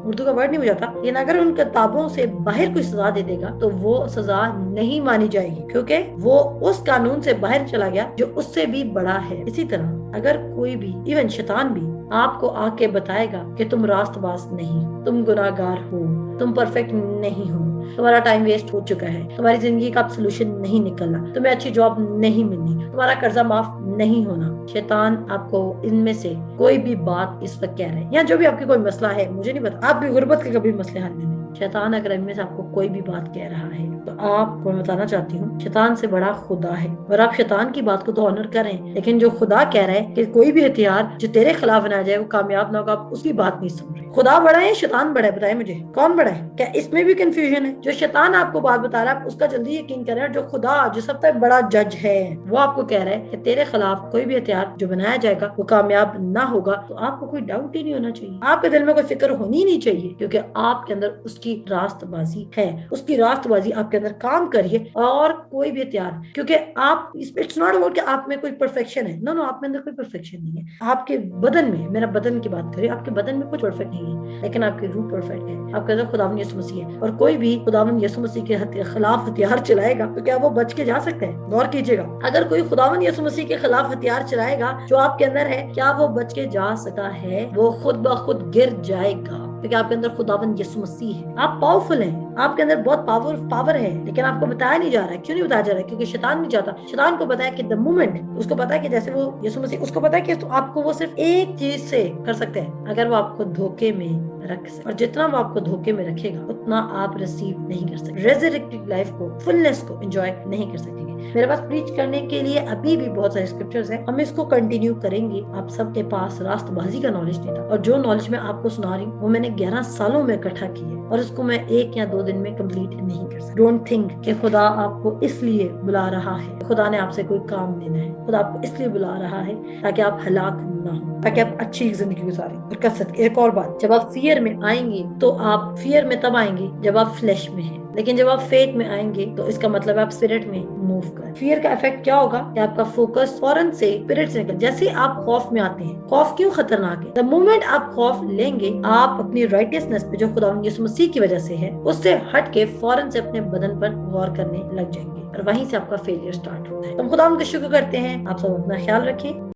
उर्दू का वर्ड नहीं हो जाता, लेकिन अगर उन किताबों से बाहर कोई सजा दे देगा तो वो सजा नहीं मानी जाएगी क्योंकि वो उस कानून से बाहर चला गया जो उससे भी बड़ा है। इसी तरह अगर कोई भी इवन शैतान भी आपको आके बताएगा कि तुम रास्तबाज नहीं, तुम गुनाहगार हो, तुम परफेक्ट नहीं हो, تمہارا ٹائم ویسٹ ہو چکا ہے, تمہاری زندگی کا اب سولوشن نہیں نکلنا, تمہیں اچھی جاب نہیں ملنی, تمہارا قرضہ معاف نہیں ہونا. شیطان آپ کو ان میں سے کوئی بھی بات اس وقت کہہ رہے ہیں, یا جو بھی آپ کی کوئی مسئلہ ہے, مجھے نہیں پتا آپ بھی غربت کے کبھی مسئلے حل نہیں. شیطان اگر ان میں سے آپ کو کوئی بھی بات کہہ رہا ہے تو آپ کو میں بتانا چاہتی ہوں شیطان سے بڑا خدا ہے, اور آپ شیطان کی بات کو تو آنر کریں, لیکن جو خدا کہہ رہا ہے کہ کوئی بھی ہتھیار جو تیرے خلاف بنایا جائے وہ کامیاب نہ ہوگا, آپ اس کی بات نہیں سن رہے. خدا بڑا ہے یا شیطان بڑا ہے؟ بتائیں مجھے کون بڑا ہے؟ کیا اس میں بھی کنفیوژن ہے؟ جو شیطان آپ کو بات بتا رہا ہے آپ اس کا جلدی یقین کریں, اور جو خدا جو سب سے بڑا جج ہے وہ آپ کو کہہ رہا ہے کہ تیرے خلاف کوئی بھی ہتھیار جو بنایا جائے گا وہ کامیاب نہ ہوگا, تو آپ کو کوئی ڈاؤٹ ہی نہیں ہونا چاہیے, آپ کے دل میں کوئی فکر ہونی نہیں چاہیے, کیونکہ آپ کے اندر اس کی راست بازی ہے, اس کی راست بازی آپ کے اندر کام کریے. اور کوئی بھی ہتھیار, کیونکہ آپ اٹس ناٹ اباؤٹ کہ آپ میں کوئی پرفیکشن ہے, نو آپ میں اندر کوئی پرفیکشن نہیں ہے. آپ کے بدن میں, میرا بدن کی بات کریں, آپ کے بدن میں کچھ پرفیکٹ نہیں ہے, لیکن آپ کی روح پرفیکٹ ہے, آپ کے اندر خداوند یسوع مسیح ہے, اور کوئی بھی خداوند یسوع مسیح کے خلاف ہتھیار چلائے گا تو کیا وہ بچ کے جا سکتا ہے؟ غور کیجیے گا, اگر کوئی خداوند یسوع مسیح کے خلاف ہتھیار چلائے گا جو آپ کے اندر ہے, کیا وہ بچ کے جا سکتا ہے؟ وہ خود بخود گر جائے گا, کیونکہ آپ کے اندر خداوند یسوع مسیح ہے. آپ پاورفل ہیں, آپ کے اندر بہت پاور ہے, لیکن آپ کو بتایا نہیں جا رہا ہے. کیوں نہیں بتایا جا رہا ہے؟ کیونکہ شیطان نہیں چاہتا. شیطان کو پتا ہے کہ the moment, اس کو پتا ہے کہ جیسے وہ یسوع مسیح, اس کو پتا ہے کہ آپ کو وہ صرف ایک چیز سے کر سکتے ہیں, اگر وہ آپ کو دھوکے میں رکھ سکتے, اور جتنا وہ آپ کو دھوکے میں رکھے گا اتنا آپ ریسیو نہیں کر سکتے, ریزریکٹڈ لائف کو, فلنس کو انجوائے نہیں کر سکیں گے. میرے پاس پریچ کرنے کے لیے ابھی بھی بہت سارے اسکرپچرز ہیں, ہم اس کو کنٹینیو کریں گے. آپ سب کے پاس راست بازی کا نالج نہیں تھا, اور جو نالج میں آپ کو سنا رہی ہوں وہ میں نے 11 سالوں میں اکٹھا کی ہے, اور اس کو میں 1 یا 2 دن میں کمپلیٹ نہیں کر سکتا. ڈونٹ تھنک کہ خدا آپ کو اس لیے بلا رہا ہے, خدا نے آپ سے کوئی کام لینا ہے. خدا آپ کو اس لیے بلا رہا ہے تاکہ آپ ہلاک نہ ہوں, تاکہ آپ اچھی زندگی گزاریں اور کر سکیں. ایک اور بات, جب آپ فیئر میں آئیں گے تو آپ فیئر میں تب آئیں گے جب آپ فلیش میں ہیں, لیکن جب آپ فیتھ میں آئیں گے تو اس کا مطلب آپ اسپرٹ میں موو کریں. فیئر کا افیکٹ کیا ہوگا کہ آپ کا فوکس فوراً سے اسپرٹ سے نکل. جیسے آپ خوف میں آتے ہیں, خوف کیوں خطرناک ہے؟ the moment آپ خوف لیں گے, آپ اپنی رائٹسنس پہ جو خداوند یسوع مسیح کی وجہ سے ہے اس سے ہٹ کے فوراً سے اپنے بدن پر غور کرنے لگ جائیں گے, اور وہیں سے آپ کا فیلئر سٹارٹ ہوتا ہے. ہم خداوند کا شکر کرتے ہیں. آپ سب اپنا خیال رکھیں.